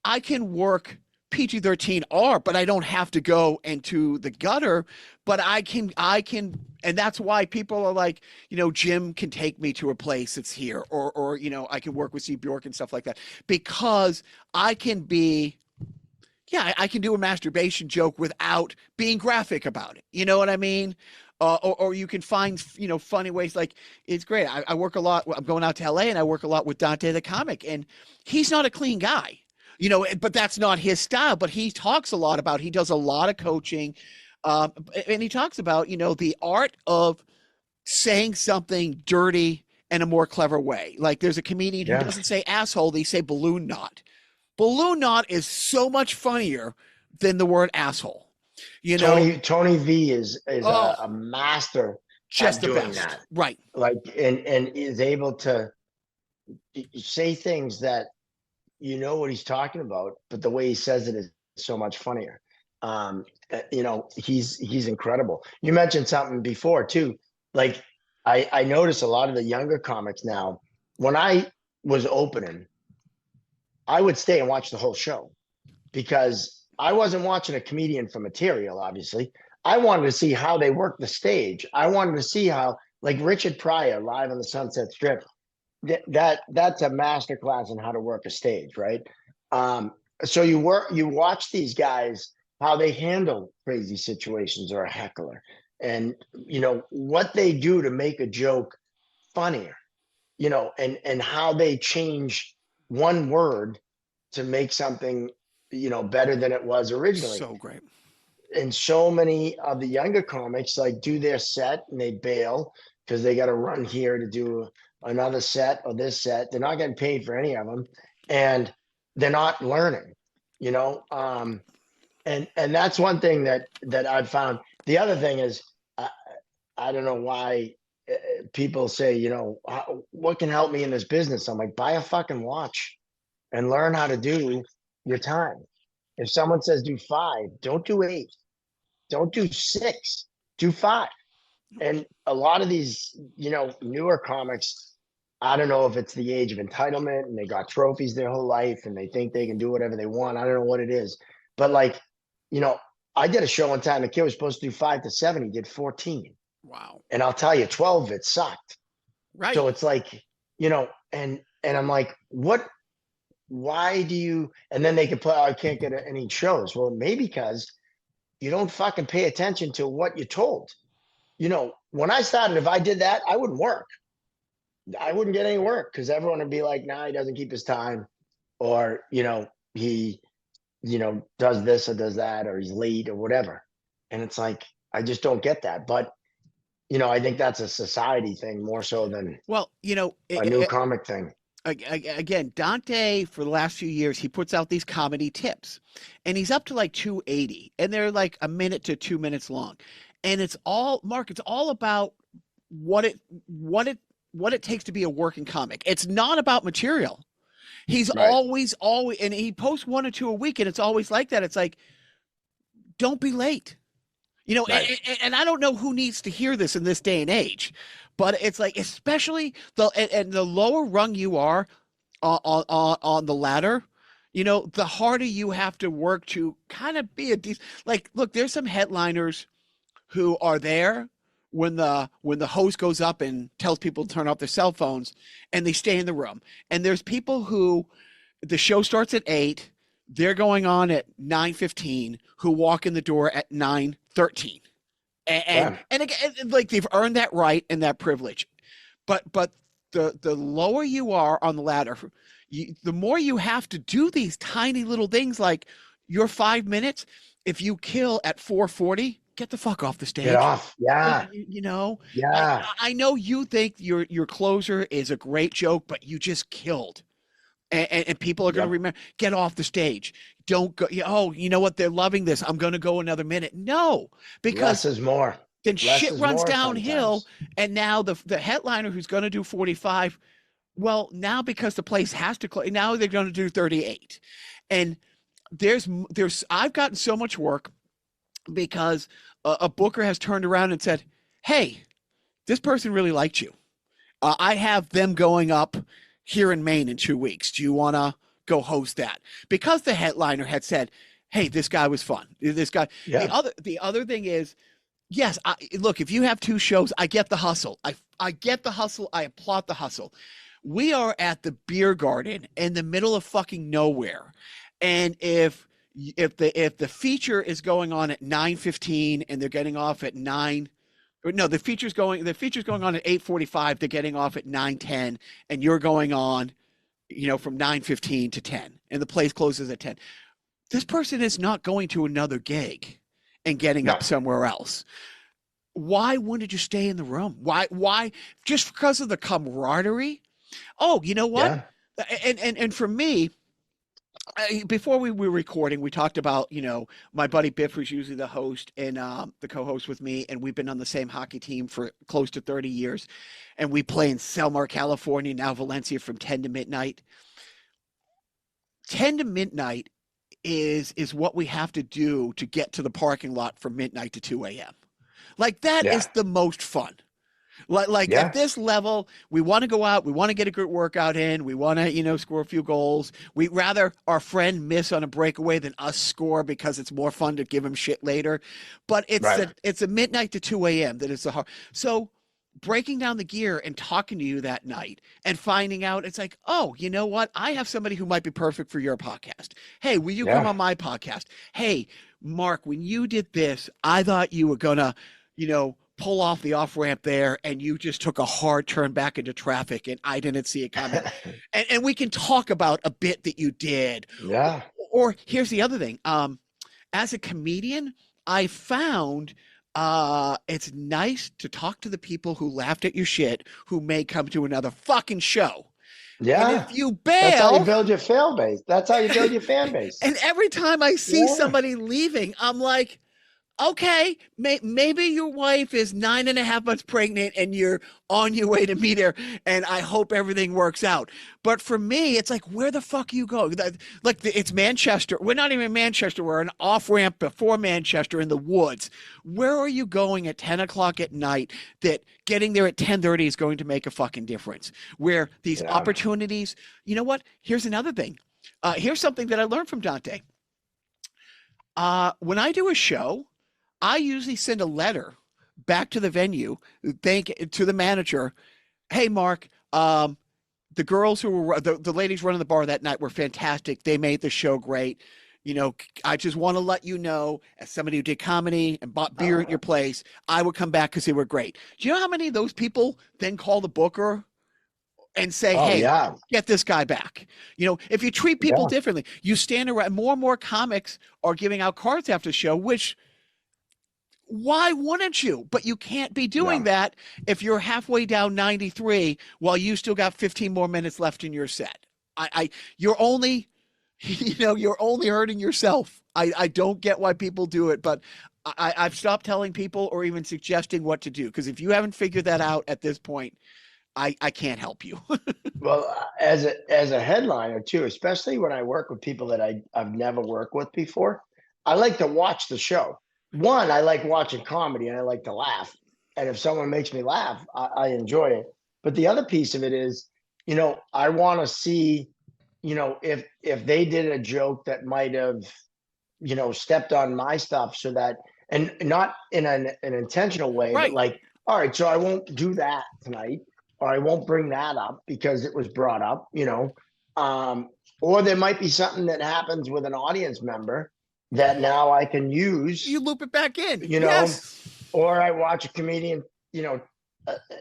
I can work PG-13 R, but I don't have to go into the gutter. But I can, and that's why people are like, Jim can take me to a place that's here, or I can work with Steve Bjork and stuff like that, because I can be, I can do a masturbation joke without being graphic about it. You know what I mean? Or you can find, funny ways. Like, it's great. I work a lot. I'm going out to LA and I work a lot with Dante the comic, and he's not a clean guy, but that's not his style. But he talks a lot about, he does a lot of coaching. And he talks about, the art of saying something dirty in a more clever way. Like, there's a comedian who doesn't say asshole, they say balloon knot. Balloon knot is so much funnier than the word asshole. Tony V is a master just at the doing best. that. Right. Like, and is able to say things that what he's talking about, but the way he says it is so much funnier. He's incredible. You mentioned something before too. Like, I notice a lot of the younger comics now, when I was opening, I would stay and watch the whole show, because I wasn't watching a comedian for material, obviously. I wanted to see how they work the stage. I wanted to see how, like Richard Pryor live on the Sunset Strip, that's a masterclass in how to work a stage, right? So you watch these guys, how they handle crazy situations or a heckler, and what they do to make a joke funnier, and how they change one word to make something better than it was originally. So great. And so many of the younger comics do their set and they bail because they got to run here to do another set or this set. They're not getting paid for any of them, and they're not learning, and that's one thing that I've found. The other thing is, I don't know why people say, what can help me in this business? I'm like, buy a fucking watch and learn how to do your time. If someone says do 5, don't do 8, don't do 6, do 5. And a lot of these, newer comics, I don't know if it's the age of entitlement and they got trophies their whole life and they think they can do whatever they want. I don't know what it is, but I did a show one time. The kid was supposed to do 5 to 7. He did 14. Wow. And I'll tell you, 12 of it sucked. Right. So it's like, and I'm like, why do you, and then they could play, I can't get any shows. Well, maybe because you don't fucking pay attention to what you're told. When I started, if I did that, I wouldn't work. I wouldn't get any work because everyone would be like, nah, he doesn't keep his time, or, he, does this or does that, or he's late or whatever. And it's like, I just don't get that. But, I think that's a society thing more so than a new comic thing. Again, Dante, for the last few years, he puts out these comedy tips, and he's up to like 280, and they're like a minute to 2 minutes long. And it's all, Mark, it's all about what it takes to be a working comic. It's not about material. He's always, and he posts 1 or 2 a week, and it's always like that. It's like, don't be late. And I don't know who needs to hear this in this day and age, but it's like, especially the lower rung you are on the ladder, the harder you have to work to kind of be a decent, look, there's some headliners who are there when the host goes up and tells people to turn off their cell phones, and they stay in the room. And there's people who the show starts at 8, they're going on at 9:15, who walk in the door at 9:13. And again, like, they've earned that right and that privilege. But the lower you are on the ladder, the more you have to do these tiny little things, like your 5 minutes. If you kill at 4:40, get the fuck off the stage. Get off. Yeah. Yeah. I know you think your closer is a great joke, but you just killed. And people are going to remember, get off the stage. Don't go, oh, you know what? They're loving this. I'm going to go another minute. No, because less is more. Then Less shit is runs more downhill. sometimes. And now the headliner who's going to do 45, well, now because the place has to close, now they're going to do 38. And I've gotten so much work because a booker has turned around and said, hey, this person really liked you. I have them going up here in Maine in 2 weeks. Do you want to go host that? Because the headliner had said, hey, this guy was fun. This guy. Yeah. The other thing is, yes, look, if you have two shows, I get the hustle. I get the hustle. I applaud the hustle. We are at the beer garden in the middle of fucking nowhere. And if the feature is going on at 9:15 and they're getting off at 9, or no, the feature's going on at 8:45, they're getting off at 9:10, and you're going on, from 9:15 to 10, and the place closes at 10. This person is not going to another gig and getting up somewhere else. Why wouldn't you stay in the room? Why? Just because of the camaraderie? Oh, you know what? Yeah. And for me, before we were recording, we talked about, my buddy Biff, who's usually the host and the co-host with me, and we've been on the same hockey team for close to 30 years, and we play in Selmar, California, now Valencia, from 10 to midnight. 10 to midnight is what we have to do to get to the parking lot from midnight to 2 a.m. Like that is the most fun. Like at this level, we want to go out, we want to get a good workout in, we want to, score a few goals. We rather our friend miss on a breakaway than us score because it's more fun to give him shit later. But it's a midnight to 2 a.m. that is the hard. So breaking down the gear and talking to you that night and finding out, it's like, oh, you know what? I have somebody who might be perfect for your podcast. Hey, will you come on my podcast? Hey, Mark, when you did this, I thought you were gonna, pull off the off ramp there, and you just took a hard turn back into traffic, and I didn't see it coming. and we can talk about a bit that you did. Yeah. Or here's the other thing. As a comedian, I found it's nice to talk to the people who laughed at your shit who may come to another fucking show. Yeah. And if you bail, that's how you build your fan base. That's how you build your fan base. And every time I see somebody leaving, I'm like, okay, maybe your wife is 9.5 months pregnant and you're on your way to meet her, and I hope everything works out. But for me, it's like, where the fuck you go? It's Manchester. We're not even in Manchester. We're an off ramp before Manchester in the woods. Where are you going at 10 o'clock at night that getting there at 10:30 is going to make a fucking difference? Where these opportunities, you know what? Here's another thing. Here's something that I learned from Dante. When I do a show, I usually send a letter back to the venue, to the manager. Hey, Mark, the girls who were the ladies running the bar that night were fantastic. They made the show great. I just want to let you know, as somebody who did comedy and bought beer at your place, I would come back because they were great. Do you know how many of those people then call the booker and say, hey, get this guy back? If you treat people differently, you stand around. More and more comics are giving out cards after the show, which, why wouldn't you? But you can't be doing that if you're halfway down 93 while you still got 15 more minutes left in your set. You're only, you're only hurting yourself. I don't get why people do it, but I've stopped telling people or even suggesting what to do, because if you haven't figured that out at this point, I can't help you. Well, as a headliner too, especially when I work with people that I've never worked with before, I like to watch the show. One, I like watching comedy and I like to laugh. And if someone makes me laugh, I enjoy it. But the other piece of it is, I want to see, if they did a joke that might have, stepped on my stuff, so that, and not in an intentional way, but like, all right, so I won't do that tonight, or I won't bring that up because it was brought up, or there might be something that happens with an audience member that now I can use. You loop it back in, or I watch a comedian,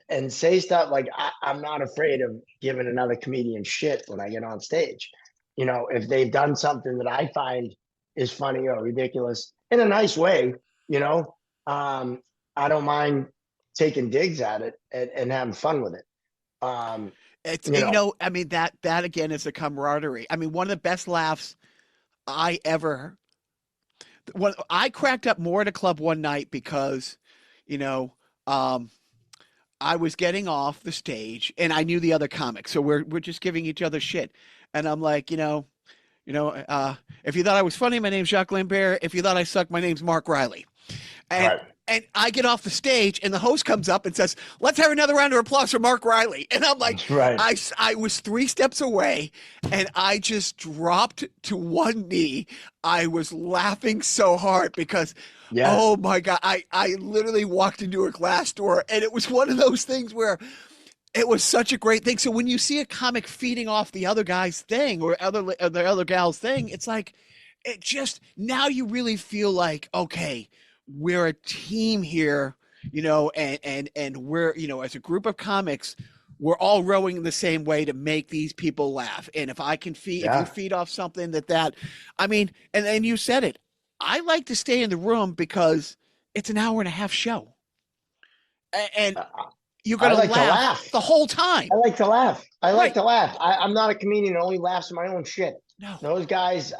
and say stuff like, I'm not afraid of giving another comedian shit when I get on stage. If they've done something that I find is funny or ridiculous in a nice way, I don't mind taking digs at it and having fun with it. It's, that again is a camaraderie. I mean, one of the best laughs I ever, when I cracked up more at a club one night because, I was getting off the stage and I knew the other comics, so we're just giving each other shit, and I'm like, if you thought I was funny, my name's Jacques Lambert. If you thought I sucked, my name's Mark Riley, and And I get off the stage, and the host comes up and says, "Let's have another round of applause for Mark Riley." And I'm like, Right. I was 3 steps away, and I just dropped to one knee. I was laughing so hard because, Yeah. oh my God, I literally walked into a glass door, and it was one of those things where it was such a great thing. So when you see a comic feeding off the other guy's thing or the other gal's thing, it's like, it just, now you really feel like, okay, we're a team here, and we're, as a group of comics, we're all rowing in the same way to make these people laugh. And if I can feed, if you Yeah. feed off something I mean, and you said it, I like to stay in the room because it's an hour and a half show. And you're I going like to to laugh laugh. the whole time. I like to laugh. I like Right. to laugh. I'm not a comedian that only laughs at my own shit. No. Those guys,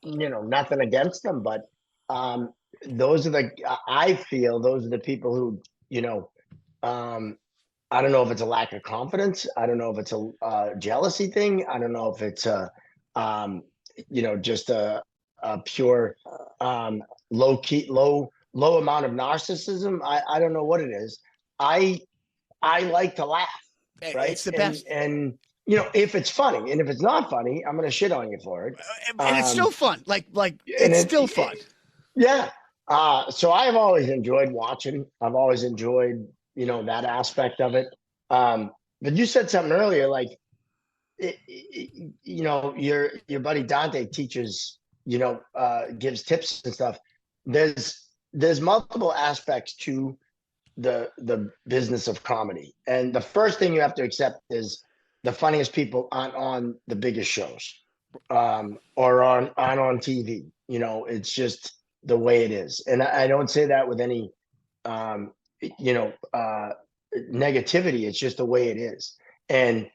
nothing against them, but those are I feel those are the people who, I don't know if it's a lack of confidence. I don't know if it's a jealousy thing. I don't know if it's just a pure low key, low amount of narcissism. I don't know what it is. I like to laugh, right? It's the best. And if it's funny, and if it's not funny, I'm gonna shit on you for it. And it's still fun. Like and it's still fun. Yeah. So I've always enjoyed watching. I've always enjoyed, that aspect of it. But you said something earlier, like, your buddy Dante teaches, gives tips and stuff. There's multiple aspects to the business of comedy. And the first thing you have to accept is the funniest people aren't on the biggest shows, or on TV. It's just the way it is. And I don't say that with any, negativity. It's just the way it is. And,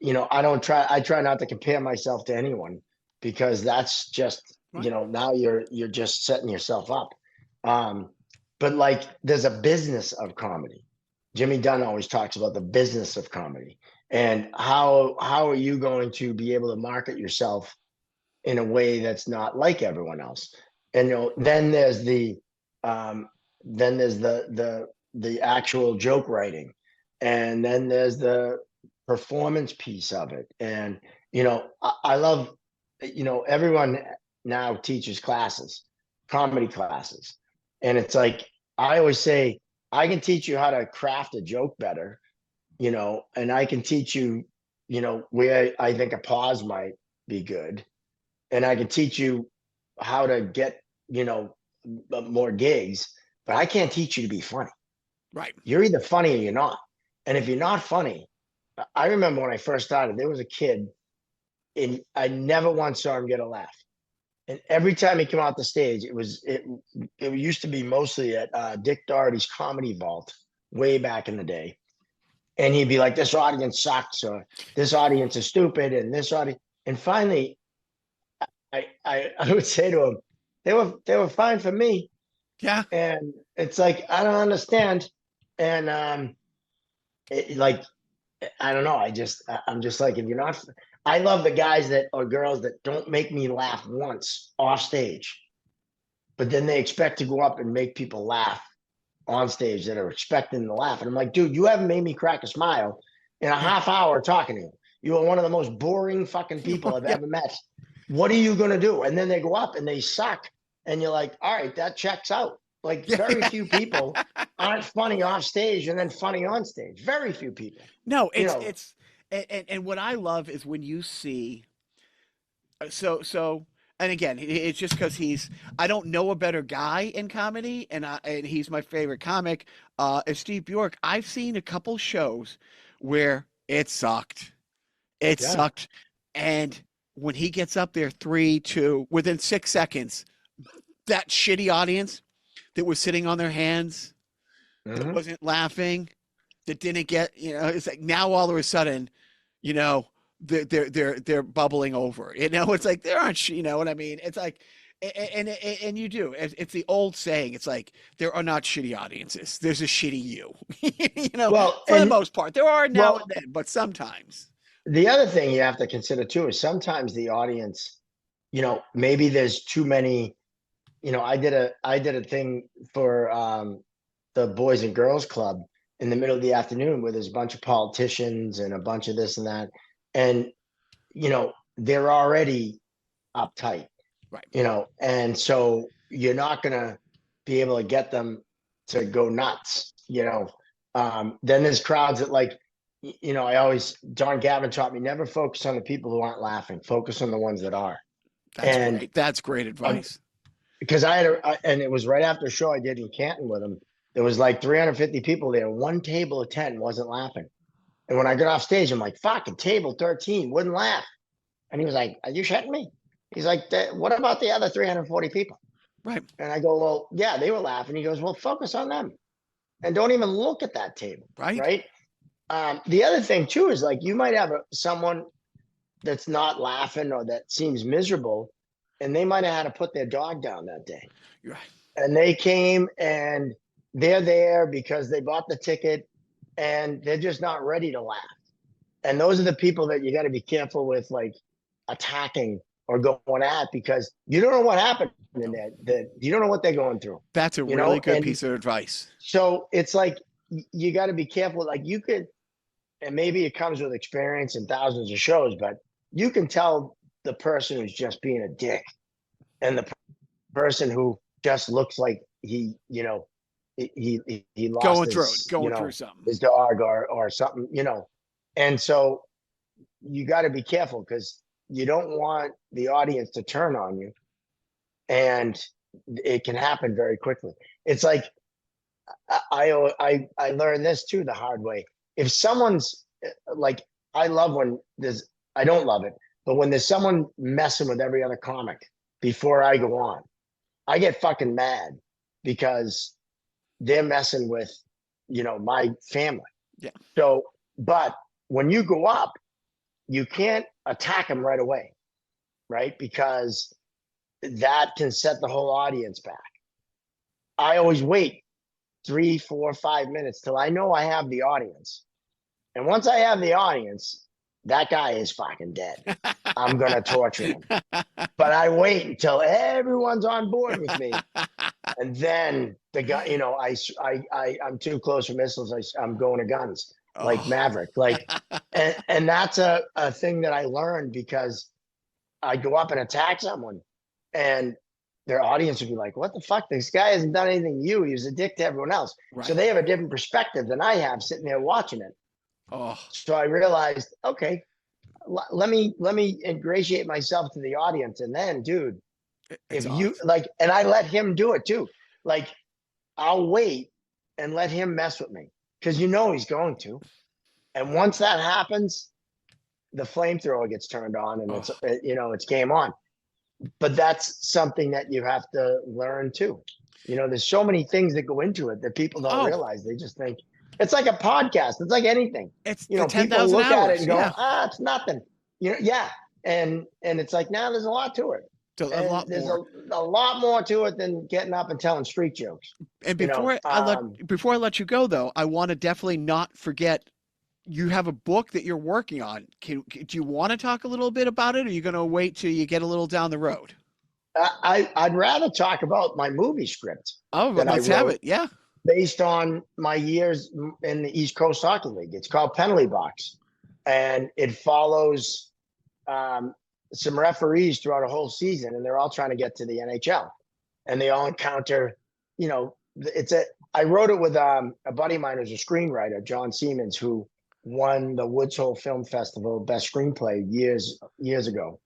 I try not to compare myself to anyone, because that's just, now you're just setting yourself up. But like, there's a business of comedy. Jimmy Dunn always talks about the business of comedy, and how are you going to be able to market yourself in a way that's not like everyone else? And then there's the actual joke writing, and then there's the performance piece of it. And I love, everyone now teaches classes, comedy classes. And it's like, I always say, I can teach you how to craft a joke better, and I can teach you, where I think a pause might be good. And I can teach you how to get, more gigs, but I can't teach you to be funny. Right. You're either funny or you're not. And if you're not funny, I remember when I first started, there was a kid, and I never once saw him get a laugh. And every time he came out the stage, it used to be mostly at Dick Doherty's Comedy Vault way back in the day. And he'd be like, "This audience sucks," or "This audience is stupid," and this audience. And finally, I would say to him, they were fine for me. Yeah. And it's like, I don't understand. And I don't know. I'm just like, if you're not, I love the guys or girls that don't make me laugh once off stage, but then they expect to go up and make people laugh on stage that are expecting to laugh. And I'm like, dude, you haven't made me crack a smile in a half hour talking to you. You are one of the most boring fucking people I've ever met. What are you going to do? And then they go up and they suck. And you're like, all right, that checks out. Like, very few people aren't funny off stage and then funny on stage. Very few people. No, and what I love is when you see, and again, it's just because I don't know a better guy in comedy, and he's my favorite comic, is Steve Bjork. I've seen a couple shows where it sucked. It sucked. And when he gets up there 3-2, within 6 seconds, that shitty audience that was sitting on their hands, that wasn't laughing, that didn't get, it's like, now all of a sudden, they're bubbling over. It's like, there aren't, you know what I mean? It's like, and you do. It's the old saying. It's like, there are not shitty audiences. There's a shitty you. Well, for the most part, there are now and then, but sometimes. The other thing you have to consider too is sometimes the audience, maybe there's too many, I did a thing for the Boys and Girls Club in the middle of the afternoon where there's a bunch of politicians and a bunch of this and that. And, they're already uptight, Right. And so you're not going to be able to get them to go nuts, Then there's crowds that John Gavin taught me, never focus on the people who aren't laughing, focus on the ones that are. That's And great. That's great advice. because and it was right after a show I did in Canton with him. There was like 350 people there. One table of 10 wasn't laughing. And when I got off stage, I'm like, fucking table 13 wouldn't laugh. And he was like, are you shitting me? He's like, what about the other 340 people? Right. And I go, well, yeah, they were laughing. He goes, well, focus on them and don't even look at that table. Right. The other thing too is like, you might have someone that's not laughing or that seems miserable, and they might have had to put their dog down that day. Right. And they came and they're there because they bought the ticket and they're just not ready to laugh. And those are the people that you got to be careful with, like attacking or going at, because you don't know what happened in that you don't know what they're going through. That's a really good piece of advice. So it's like, you got to be careful. Like you could, and maybe it comes with experience and thousands of shows, but you can tell the person who's just being a dick and the person who just looks like he lost going through something, his dog or something, And so you got to be careful because you don't want the audience to turn on you, and it can happen very quickly. It's like, I learned this too the hard way. If someone's like, I don't love it, but when there's someone messing with every other comic before I go on, I get fucking mad because they're messing with, my family. Yeah. So, but when you go up, you can't attack them right away, right? Because that can set the whole audience back. I always wait 3, 4, 5 minutes till I know I have the audience. And once I have the audience, that guy is fucking dead. I'm going to torture him. But I wait until everyone's on board with me. And then the guy, I'm too close for missiles. I'm going to guns like Maverick. Like, and that's a thing that I learned because I go up and attack someone and their audience would be like, what the fuck? This guy hasn't done anything to you. He was a dick to everyone else. Right. So they have a different perspective than I have sitting there watching it. So I realized, okay, let me ingratiate myself to the audience. And then, dude, if you like, and I let him do it too. Like, I'll wait and let him mess with me because he's going to. And once that happens, the flamethrower gets turned on and it's game on. But that's something that you have to learn too. There's so many things that go into it that people don't realize. They just think it's like a podcast. It's like anything. It's people 10,000 look hours. at it and go, it's nothing. Yeah. And it's like, there's a lot to it. There's a lot more to it than getting up and telling street jokes. And before I let you go though, I want to definitely not forget, you have a book that you're working on. Do you want to talk a little bit about it? Or are you going to wait till you get a little down the road? I'd rather talk about my movie script. Oh, let's have it. Yeah. Based on my years in the East Coast Hockey League. It's called Penalty Box. And it follows some referees throughout a whole season, and they're all trying to get to the NHL. And they all encounter, I wrote it with a buddy of mine who's a screenwriter, John Siemens, who won the Woods Hole Film Festival Best Screenplay years ago.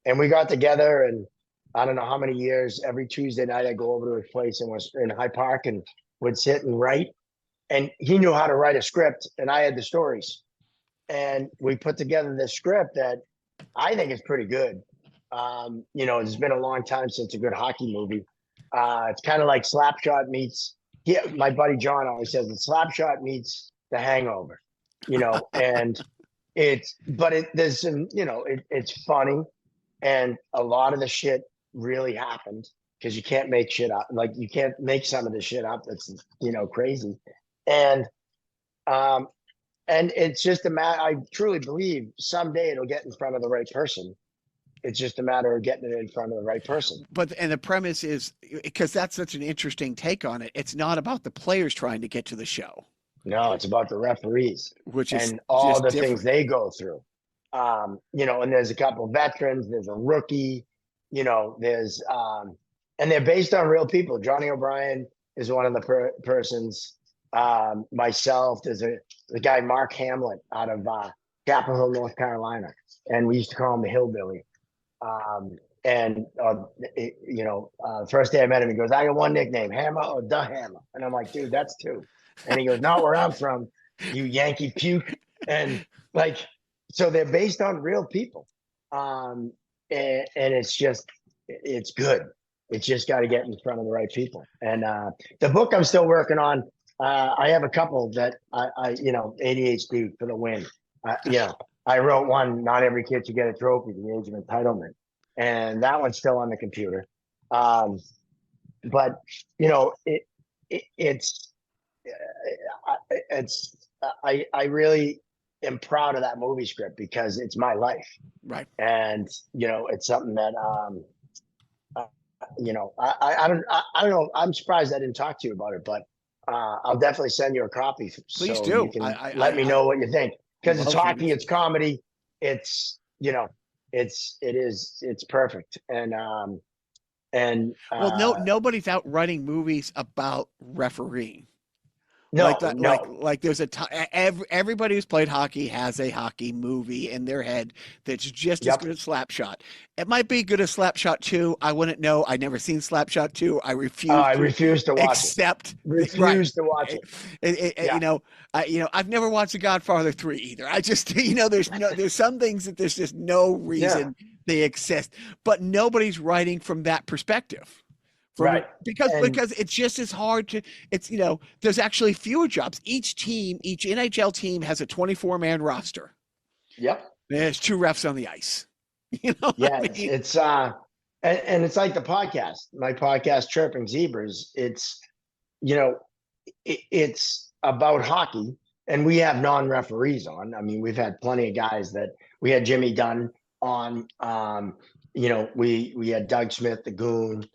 And we got together, and I don't know how many years, every Tuesday night I go over to his place and was in Hyde Park and would sit and write. And he knew how to write a script, and I had the stories. And we put together this script that I think is pretty good. It's been a long time since a good hockey movie. It's kind of like Slapshot meets, my buddy John always says that Slapshot meets The Hangover, and there's some, it's funny. And a lot of the shit really happened because you can't make shit up. Like, you can't make some of the shit up that's, crazy. And it's just I truly believe someday it'll get in front of the right person. It's just a matter of getting it in front of the right person. But and the premise is because that's such an interesting take on it. It's not about the players trying to get to the show, No, it's about the referees which is and all just the different. things they go through. And there's a couple of veterans, there's a rookie, there's and they're based on real people. Johnny O'Brien is one of the persons. Myself, there's the guy Mark Hamlet out of Chapel Hill, North Carolina, and we used to call him the hillbilly. First day I met him, he goes, "I got one nickname, Hammer or the Hammer," and I'm like, "Dude, that's two." And he goes, "Not where I'm from, you Yankee puke." And like, so they're based on real people, and it's good. It's just got to get in front of the right people. And the book I'm still working on. I have a couple that I ADHD for the win. I wrote one, Not Every Kid Should Get a Trophy, The Age of Entitlement. And that one's still on the computer. But I really am proud of that movie script because it's my life. Right. And, it's something that, I don't know. I'm surprised I didn't talk to you about it, but I'll definitely send you a copy. Please so do. You can let me know what you think, because it's hockey, it's comedy, it's it's perfect. And nobody's out writing movies about refereeing. No, like there's everybody who's played hockey has a hockey movie in their head that's just as good as Slapshot. It might be good as Slapshot 2. I wouldn't know. I never seen Slapshot 2. I refuse to watch it. Refuse to watch it. I've never watched The Godfather 3 either. I just there's some things that there's just no reason they exist, but nobody's writing from that perspective. Right. Because it's just as hard to, there's actually fewer jobs. Each NHL team has a 24-man roster. Yep. There's 2 refs on the ice. It's and it's like the podcast, my podcast, Chirping Zebras. It's, it's about hockey, and we have non-referees on. I mean, we've had plenty of guys we had Jimmy Dunn on, we had Doug Smith, the Goon.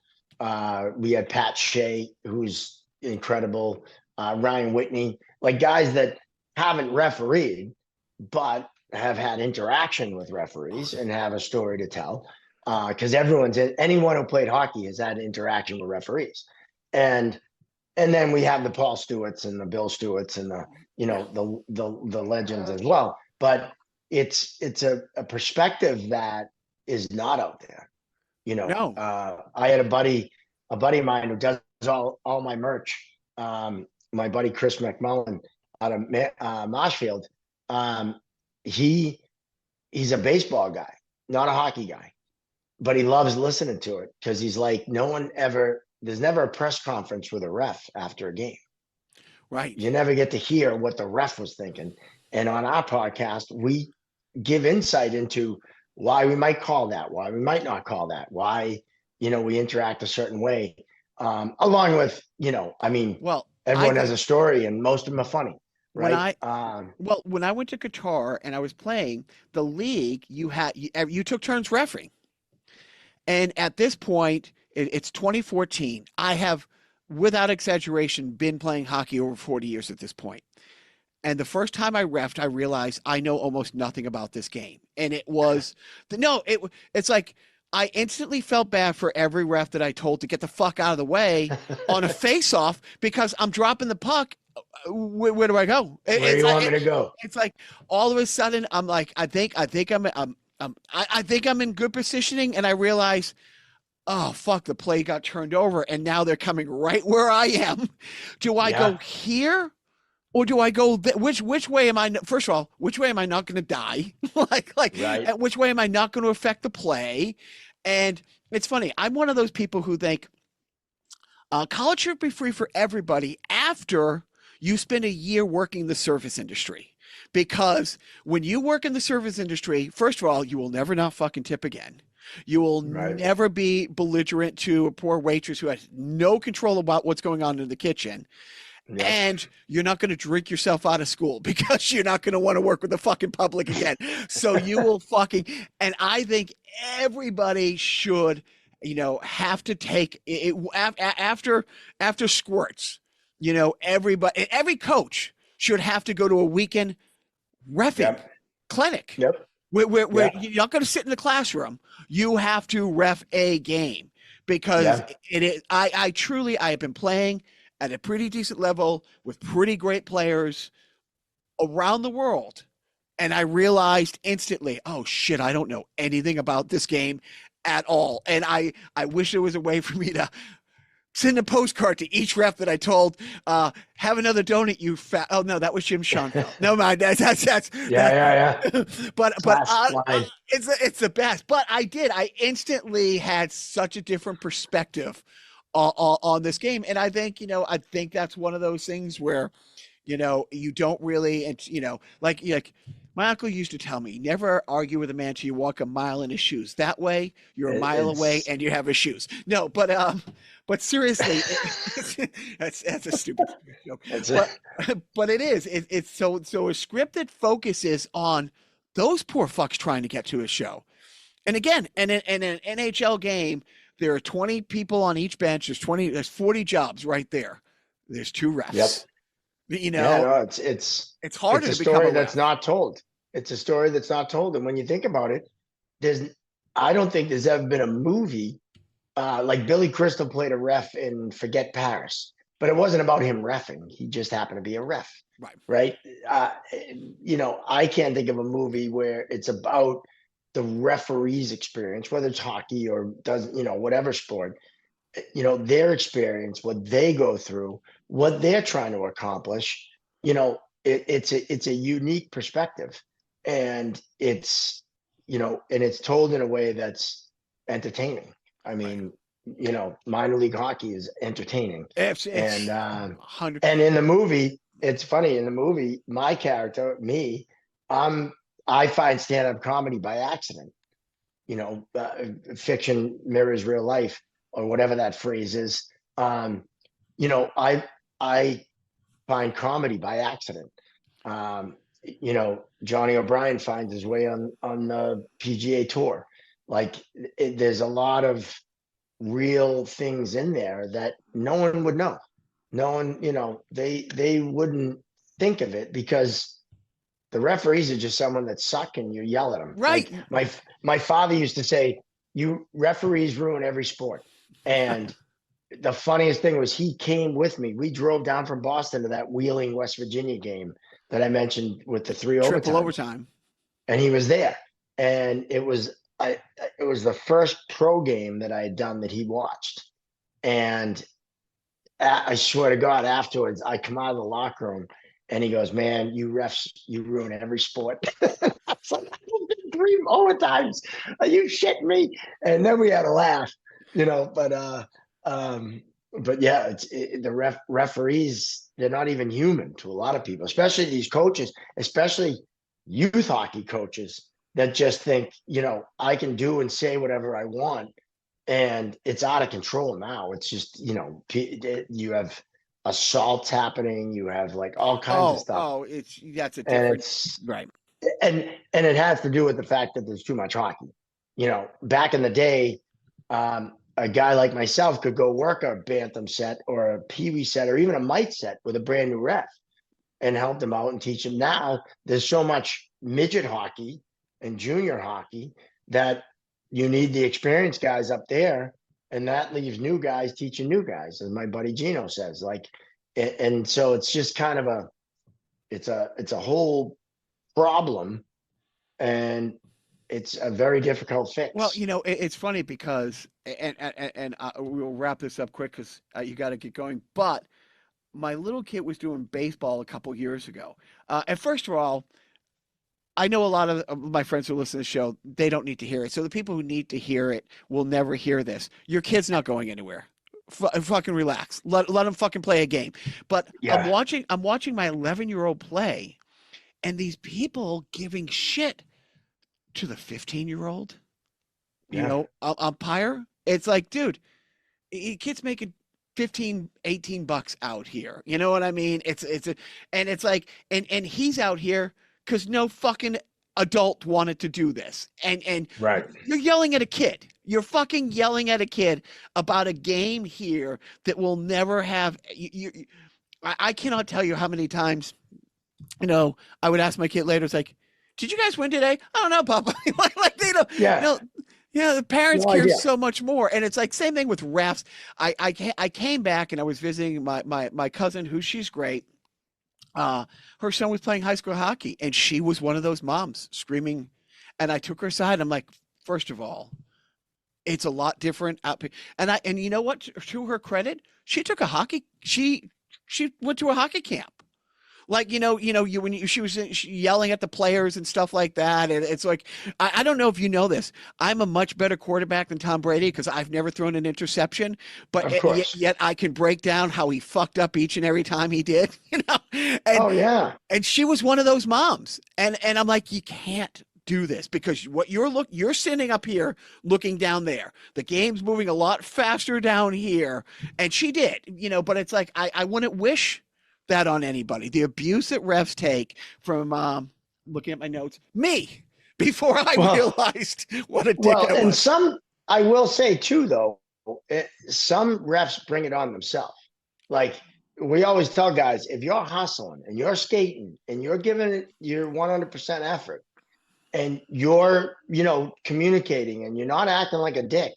We had Pat Shea, who's incredible. Ryan Whitney, like guys that haven't refereed, but have had interaction with referees and have a story to tell. Because anyone who played hockey has had interaction with referees, and then we have the Paul Stewarts and the Bill Stewarts and the legends as well. But it's a perspective that is not out there. No. I had a buddy of mine who does all my merch. My buddy Chris McMullen out of Marshfield. He's a baseball guy, not a hockey guy, but he loves listening to it because he's like, there's never a press conference with a ref after a game. Right. You never get to hear what the ref was thinking. And on our podcast, we give insight into why we might call that, why we might not call that, why, we interact a certain way. Along with, everyone has a story and most of them are funny. Right. When I went to Qatar and I was playing the league, you took turns refereeing. And at this point, it's 2014. I have, without exaggeration, been playing hockey over 40 years at this point. And the first time I reffed, I realized I know almost nothing about this game. And it was it's like I instantly felt bad for every ref that I told to get the fuck out of the way on a face-off because I'm dropping the puck. Where do I go? Where do you want me to go? It's like all of a sudden I'm like, I think I'm in good positioning, and I realize, oh fuck, the play got turned over, and now they're coming right where I am. Do I go here? Or do I go which way am I? First of all, which way am I not going to die? Right. Which way am I not going to affect the play? And it's funny. I'm one of those people who think college should be free for everybody after you spend a year working the service industry. Because when you work in the service industry, first of all, you will never not fucking tip again. You will never be belligerent to a poor waitress who has no control about what's going on in the kitchen. Yep. And you're not going to drink yourself out of school because you're not going to want to work with the fucking public again. So you will fucking, and I think everybody should, have to take it after squirts, every coach should have to go to a weekend reffing Yep. clinic Yep. where Yeah. you're not going to sit in the classroom. You have to ref a game because Yeah. it is. I have been playing at a pretty decent level with pretty great players around the world. And I realized instantly, oh shit, I don't know anything about this game at all. And I wish there was a way for me to send a postcard to each ref that I told, have another donut, you fat. Oh no, that was Jim Schoenfeld. No mind, that's Yeah. but Classic line. it's the best. But I instantly had such a different perspective on this game, and I think that's one of those things where you don't really, and like my uncle used to tell me, never argue with a man till you walk a mile in his shoes. That way, you're a mile away It's and you have his shoes. No, but seriously, that's a stupid joke. it's But it is. It's so a script that focuses on those poor fucks trying to get to a show. And again, in an NHL game, there are 20 people on each bench. There's 40 jobs right there. There's 2 refs. Yep. No, It's harder it's a to become story a that's ref. not told. It's a story that's not told. And when you think about it, I don't think there's ever been a movie like Billy Crystal played a ref in Forget Paris, but it wasn't about him reffing. He just happened to be a ref. Right. Right. I can't think of a movie where it's about the referee's experience, whether it's hockey or whatever sport, their experience, what they go through, what they're trying to accomplish. It's a unique perspective, and it's told in a way that's entertaining. I mean, minor league hockey is entertaining. It's And 100. and in the movie, it's funny. In the movie, my character, me, I find stand-up comedy by accident. Fiction mirrors real life, or whatever that phrase is. I find comedy by accident. Johnny O'Brien finds his way on the PGA Tour. Like, there's a lot of real things in there that no one would know. No one, they wouldn't think of it because the referees are just someone that suck and you yell at them. Right. Like my father used to say, "You referees ruin every sport." And the funniest thing was he came with me. We drove down from Boston to that Wheeling, West Virginia game that I mentioned with the 3 Triple overtime. overtime. And he was there. And it was the first pro game that I had done that he watched. And I swear to God, afterwards, I come out of the locker room and he goes, "Man, you refs, you ruin every sport." I was like, "I've been 3 overtimes. Are you shitting me?" And then we had a laugh, but yeah, the referees, they're not even human to a lot of people, especially these coaches, especially youth hockey coaches that just think, I can do and say whatever I want. And it's out of control now. It's just, you have assaults happening. You have like all kinds of stuff. Oh, that's a And different, it's, right. and it has to do with the fact that there's too much hockey. Back in the day, a guy like myself could go work a bantam set or a peewee set or even a mite set with a brand new ref and help them out and teach them. Now there's so much midget hockey and junior hockey that you need the experienced guys up there, and that leaves new guys teaching new guys, as my buddy Gino says. And so it's just kind of it's a whole problem, and it's a very difficult fix. Well, it's funny because, and we'll wrap this up quick because you got to get going. But my little kid was doing baseball a couple years ago. And first of all, I know a lot of my friends who listen to the show, they don't need to hear it. So the people who need to hear it will never hear this. Your kid's not going anywhere. Fucking relax. Let him fucking play a game. But Yeah. I'm watching my 11-year-old play, and these people giving shit to the 15-year-old, Yeah. umpire. It's like, dude, kid's making 15, $18 out here. You know what I mean? And it's like, and he's out here because no fucking adult wanted to do this. And Right. you're yelling at a kid. You're fucking yelling at a kid about a game here that will never have. I cannot tell you how many times, I would ask my kid later. It's like, did you guys win today? I don't know, Papa. like they don't. Yeah. Yeah, the parents No care idea. so much more, and it's like same thing with refs. I came back and I was visiting my cousin, who she's great. Her son was playing high school hockey, and she was one of those moms screaming. And I took her aside. I'm like, first of all, it's a lot different out. And you know what? To her credit, she took a hockey. She went to a hockey camp. Like, she was yelling at the players and stuff like that. And it's like, I don't know if you know this. I'm a much better quarterback than Tom Brady because I've never thrown an interception, but Of course. yet I can break down how he fucked up each and every time he did, And, Oh yeah. and she was one of those moms. And I'm like, you can't do this because what you're sitting up here looking down there. The game's moving a lot faster down here. And she did, but it's like, I wouldn't wish that on anybody. The abuse that refs take from looking at my notes, me, before I realized what a dick I and was. I will say too, though, some refs bring it on themselves. Like we always tell guys, if you're hustling and you're skating and you're giving it your 100% effort and you're, communicating and you're not acting like a dick,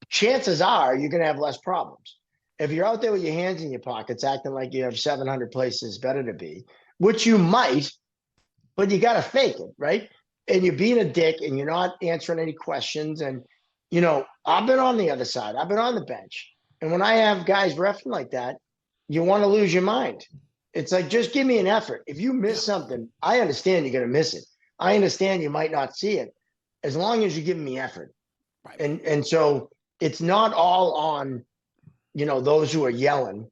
chances are you're going to have less problems. If you're out there with your hands in your pockets, acting like you have 700 places better to be, which you might, but you got to fake it, right? And you're being a dick and you're not answering any questions. And, I've been on the other side. I've been on the bench. And when I have guys reffing like that, you want to lose your mind. It's like, just give me an effort. If you miss something, I understand you're going to miss it. I understand you might not see it as long as you give me effort. Right. And so it's not all on, those who are yelling.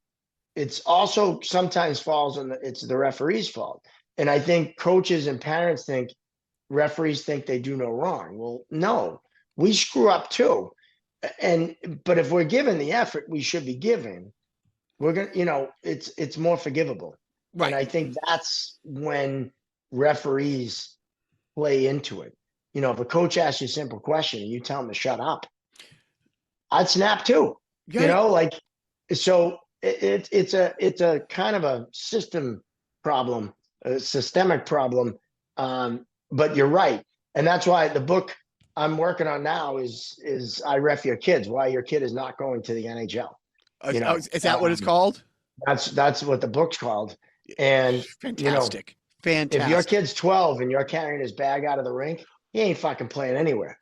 It's also sometimes falls on it's the referee's fault. And I think coaches and parents think referees think they do no wrong. Well, no, we screw up too. But if we're given the effort we should be giving, we're gonna, it's more forgivable. Right. And I think that's when referees play into it. If a coach asks you a simple question and you tell him to shut up, I'd snap too. So it's a kind of a system problem, a systemic problem. But you're right. And that's why the book I'm working on now is I Ref Your Kids, why your kid is not going to the NHL. Is that what it's called? That's what the book's called. And fantastic. Fantastic. If your kid's 12 and you're carrying his bag out of the rink, he ain't fucking playing anywhere.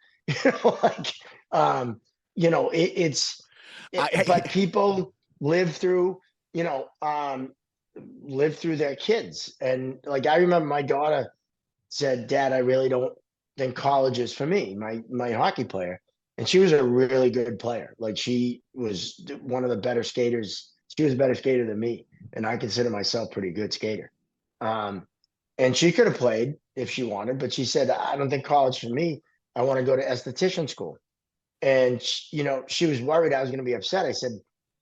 But people live through their kids. And like, I remember my daughter said, Dad, I really don't think college is for me, my hockey player. And she was a really good player. Like she was one of the better skaters. She was a better skater than me. And I consider myself pretty good skater. And she could have played if she wanted, but she said, I don't think college for me. I want to go to esthetician school. And, she was worried I was going to be upset. I said,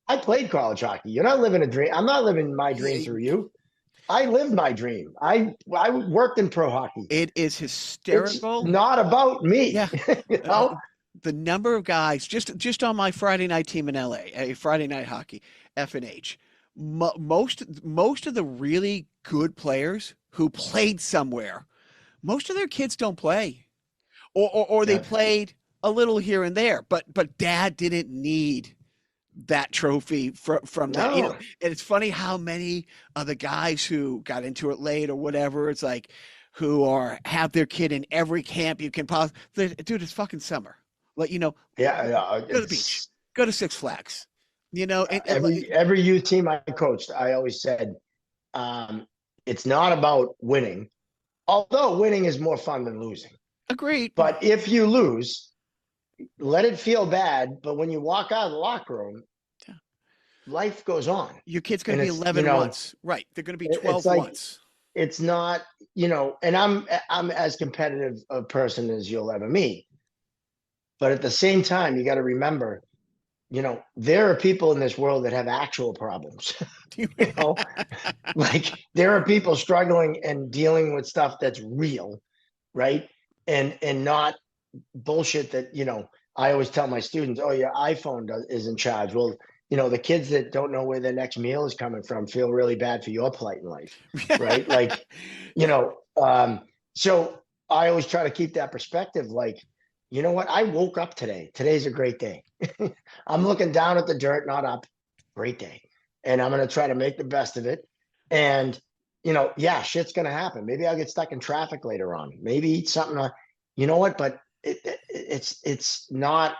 I played college hockey. You're not living a dream. I'm not living my dream through you. I lived my dream. I worked in pro hockey. It is hysterical. It's not about me. Yeah. The number of guys just on my Friday night team in LA, a Friday night hockey, F&H. Most of the really good players who played somewhere, most of their kids don't play, or they played a little here and there. But Dad didn't need that trophy from that. No. And it's funny how many of the guys who got into it late or whatever, it's like, who have their kid in every camp you can possibly. Dude, it's fucking summer. Go to the beach, go to Six Flags. Every youth team I coached, I always said, it's not about winning, although winning is more fun than losing. Agreed. But if you lose, let it feel bad. But when you walk out of the locker room, life goes on. Your kid's going to be 11 once. Right. They're going to be 12 once. It's not, and I'm as competitive a person as you'll ever meet. But at the same time, you got to remember, there are people in this world that have actual problems. you know, like there are people struggling and dealing with stuff that's real, right? And not bullshit that, I always tell my students, oh, your iPhone is in charge. Well, the kids that don't know where their next meal is coming from feel really bad for your plight in life, right? Like, so I always try to keep that perspective. Like, you know what? I woke up today. Today's a great day. I'm looking down at the dirt, not up. Great day. And I'm going to try to make the best of it. And, yeah, shit's going to happen. Maybe I'll get stuck in traffic later on. Maybe eat something. You know what? But it's not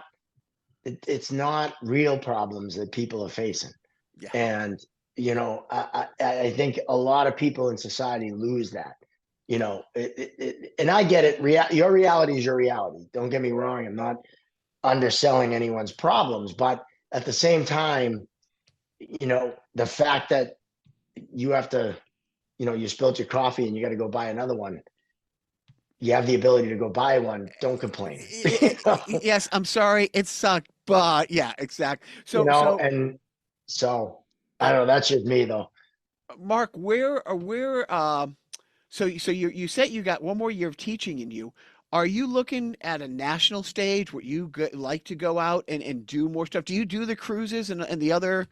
real problems that people are facing. Yeah. And, I think a lot of people in society lose that. And I get it. Your reality is your reality. Don't get me wrong. I'm not underselling anyone's problems, but at the same time, the fact that you have to, you spilled your coffee and you got to go buy another one. You have the ability to go buy one. Don't complain. Yes, I'm sorry. It sucked, but yeah, exactly. So, and so I don't know. That's just me though. Mark, so you said you got one more year of teaching in you. Are you looking at a national stage where you like to go out and do more stuff? Do you do the cruises and the other,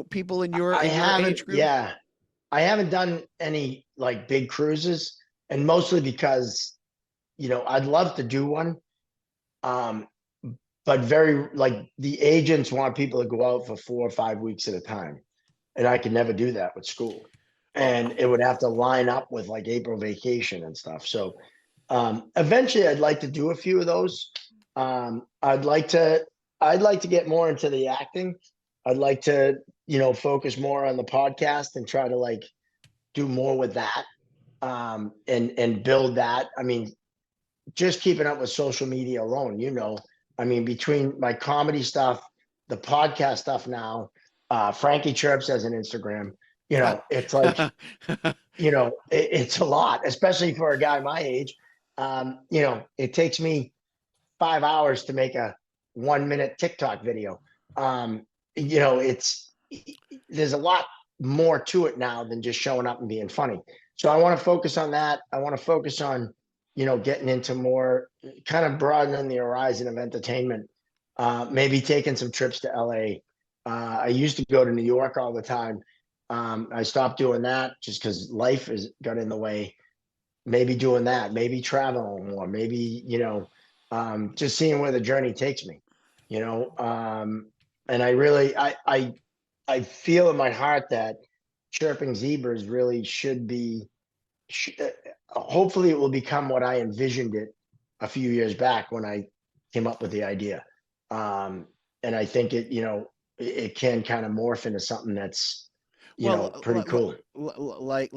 people in your age group? Yeah, I haven't done any like big cruises, and mostly because, I'd love to do one. But very like the agents want people to go out for 4 or 5 weeks at a time. And I could never do that with school. And it would have to line up with like April vacation and stuff. So eventually I'd like to do a few of those. I'd like to get more into the acting. I'd like to, focus more on the podcast and try to like do more with that. And build that. I mean, just keeping up with social media alone, between my comedy stuff, the podcast stuff now, Frankie Chirps has an Instagram, it's like, it's a lot, especially for a guy my age. It takes me 5 hours to make a 1-minute TikTok video. There's a lot more to it now than just showing up and being funny. So I want to focus on that. I want to focus on, getting into more kind of broadening the horizon of entertainment, maybe taking some trips to LA. I used to go to New York all the time. I stopped doing that just because life has got in the way. Maybe doing that, maybe traveling more, maybe, just seeing where the journey takes me, and I really, I feel in my heart that Chirping Zebras really should be, hopefully it will become what I envisioned it a few years back when I came up with the idea. And I think it can kind of morph into something that's, pretty cool. Like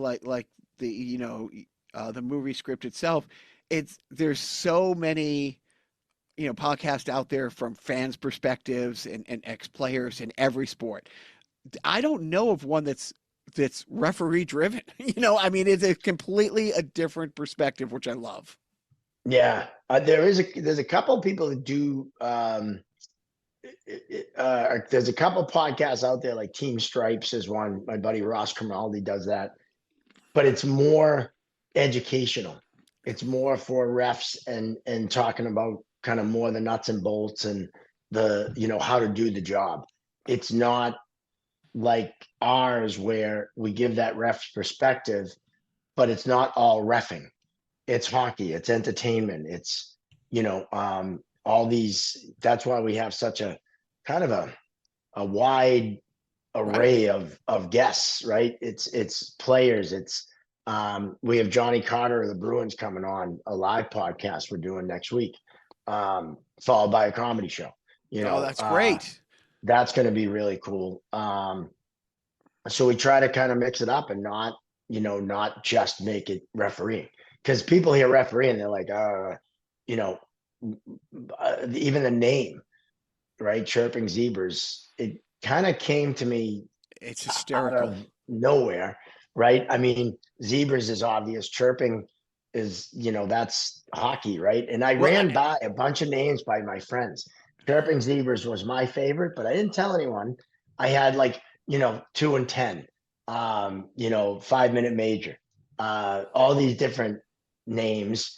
the, the movie script itself, there's so many, podcasts out there from fans' perspectives and ex-players in every sport. I don't know of one that's referee driven. It's a completely a different perspective, which I love. Yeah, there's a couple of people that do. There's a couple of podcasts out there, like Team Stripes is one. My buddy Ross Grimaldi does that, but it's more educational. It's more for refs and talking about kind of more the nuts and bolts and the how to do the job. It's not like ours where we give that ref's perspective, but it's not all reffing. It's hockey, it's entertainment, it's all these. That's why we have such a kind of a wide array of guests, right? It's players, it's we have Johnny Carter of the Bruins coming on a live podcast we're doing next week, followed by a comedy show. That's great. That's going to be really cool. So we try to kind of mix it up and not just make it refereeing, because people hear referee and they're like, even the name, right? Chirping Zebras. It kind of came to me. It's hysterical. Out of nowhere, right? I mean, Zebras is obvious. Chirping is, that's hockey, right? And I ran by a bunch of names by my friends. Chirping Zebras was my favorite, but I didn't tell anyone. I had 2 and 10, 5 Minute Major, all these different names,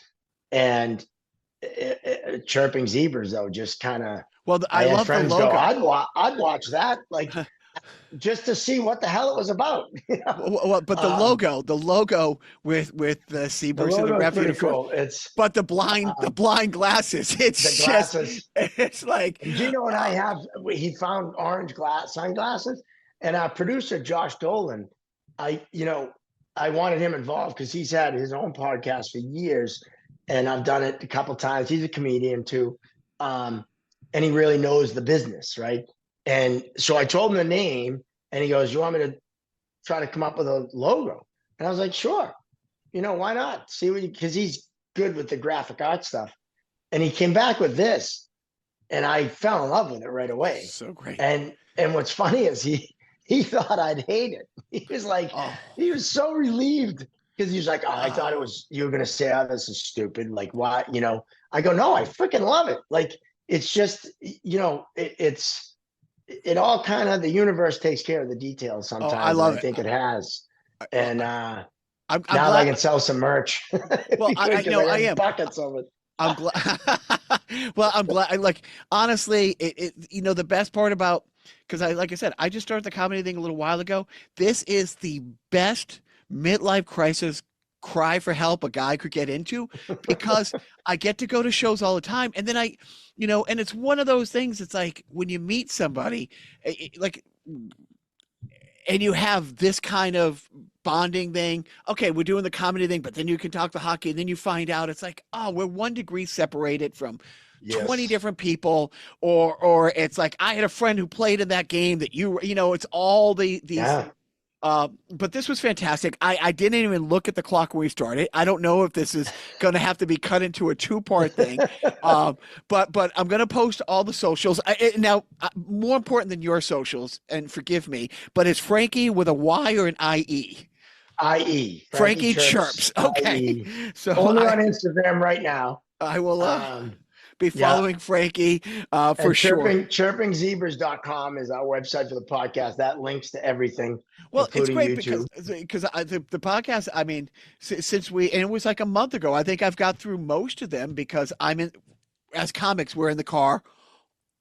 and Chirping Zebras though just kind of. Well, I had love the friends logo. go, I'd watch that just to see what the hell it was about. Well, but the logo with the Seabirds and the logo's ref pretty uniform. cool. It's But the blind glasses. It's the just, glasses. it's like, Gino and I he found orange sunglasses, and our producer Josh Dolan, I wanted him involved because he's had his own podcast for years, and I've done it a couple times. He's a comedian too, and he really knows the business, right? And so I told him the name, and he goes, "You want me to try to come up with a logo?" And I was like, "Sure, why not? See what?" Because he's good with the graphic art stuff, and he came back with this, and I fell in love with it right away. so great. And what's funny is he thought I'd hate it. He was like, he was so relieved because he was like, I thought you were gonna say, "Oh, this is stupid." Like, why? I go, "No, I freaking love it." Like, it's just, it all kind of, the universe takes care of the details sometimes. I love it. I think it has. And I'm now glad I can sell some merch. Well, I know I am. Buckets of it. I'm glad. Well, I'm glad. Like, honestly, the best part about, because like I said, I just started the comedy thing a little while ago. This is the best midlife crisis cry for help a guy could get into, because I get to go to shows all the time, and then and it's one of those things. It's like when you meet somebody, and you have this kind of bonding thing. Okay, we're doing the comedy thing, but then you can talk the hockey, and then you find out it's like, oh, we're 1 degree separated from 20 different people, or it's like, I had a friend who played in that game that it's all these. Yeah. But this was fantastic. I didn't even look at the clock when we started. I don't know if this is going to have to be cut into a 2-part thing. But I'm going to post all the socials. Now, more important than your socials, and forgive me, but is Frankie with a Y or an IE? IE. Frankie Chirps. Okay. IE. So only on Instagram right now. I will be following Frankie for sure. Chirpingzebras.com is our website for the podcast. That links to everything. Well, it's great YouTube. because the podcast, I mean, since and it was like a month ago, I think I've got through most of them, because as comics, we're in the car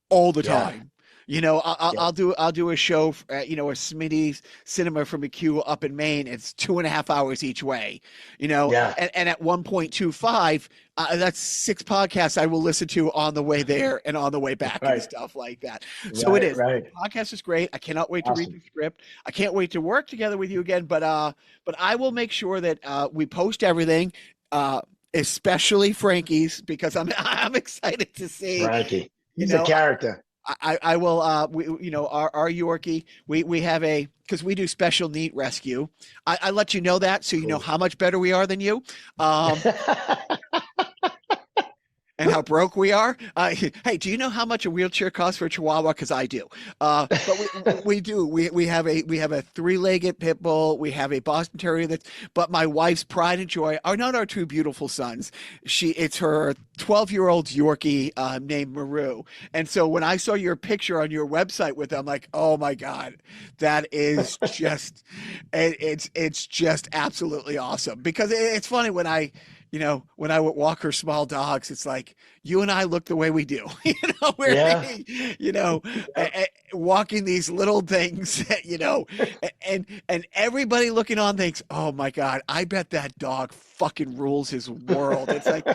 all the time. I'll do a show, a Smitty's Cinema from McHugh up in Maine. It's 2.5 hours each way, and at 1.25, that's 6 podcasts I will listen to on the way there and on the way back and stuff like that. So it is. Right. The podcast is great. I cannot wait to read the script. I can't wait to work together with you again. But I will make sure that we post everything, especially Frankie's, because I'm excited to see Frankie. He's a character. I will, our Yorkie, we have because we do special need rescue. I let you know that, so you know how much better we are than you. And how broke we are. Hey, do you know how much a wheelchair costs for a Chihuahua? Because I do. But we do. We have a 3-legged pit bull. We have a Boston Terrier but my wife's pride and joy are not our 2 beautiful sons. It's her 12-year-old Yorkie named Maru. And so when I saw your picture on your website with them, I'm like, oh my God, that is just, it's just absolutely awesome. Because it's funny when I would walk her small dogs, it's like, you and I look the way we do, walking these little things, and everybody looking on thinks, oh my God, I bet that dog fucking rules his world. It's like,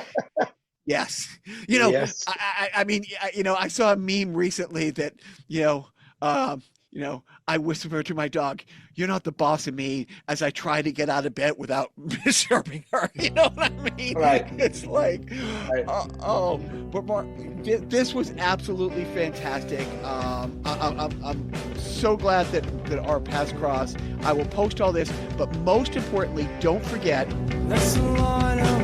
yes. Yes. I mean, I saw a meme recently that, I whisper to my dog, "You're not the boss of me," as I try to get out of bed without disturbing her. You know what I mean? Right. It's like, but Mark, this was absolutely fantastic. I'm so glad that our paths crossed. I will post all this, but most importantly, don't forget. That's a lot of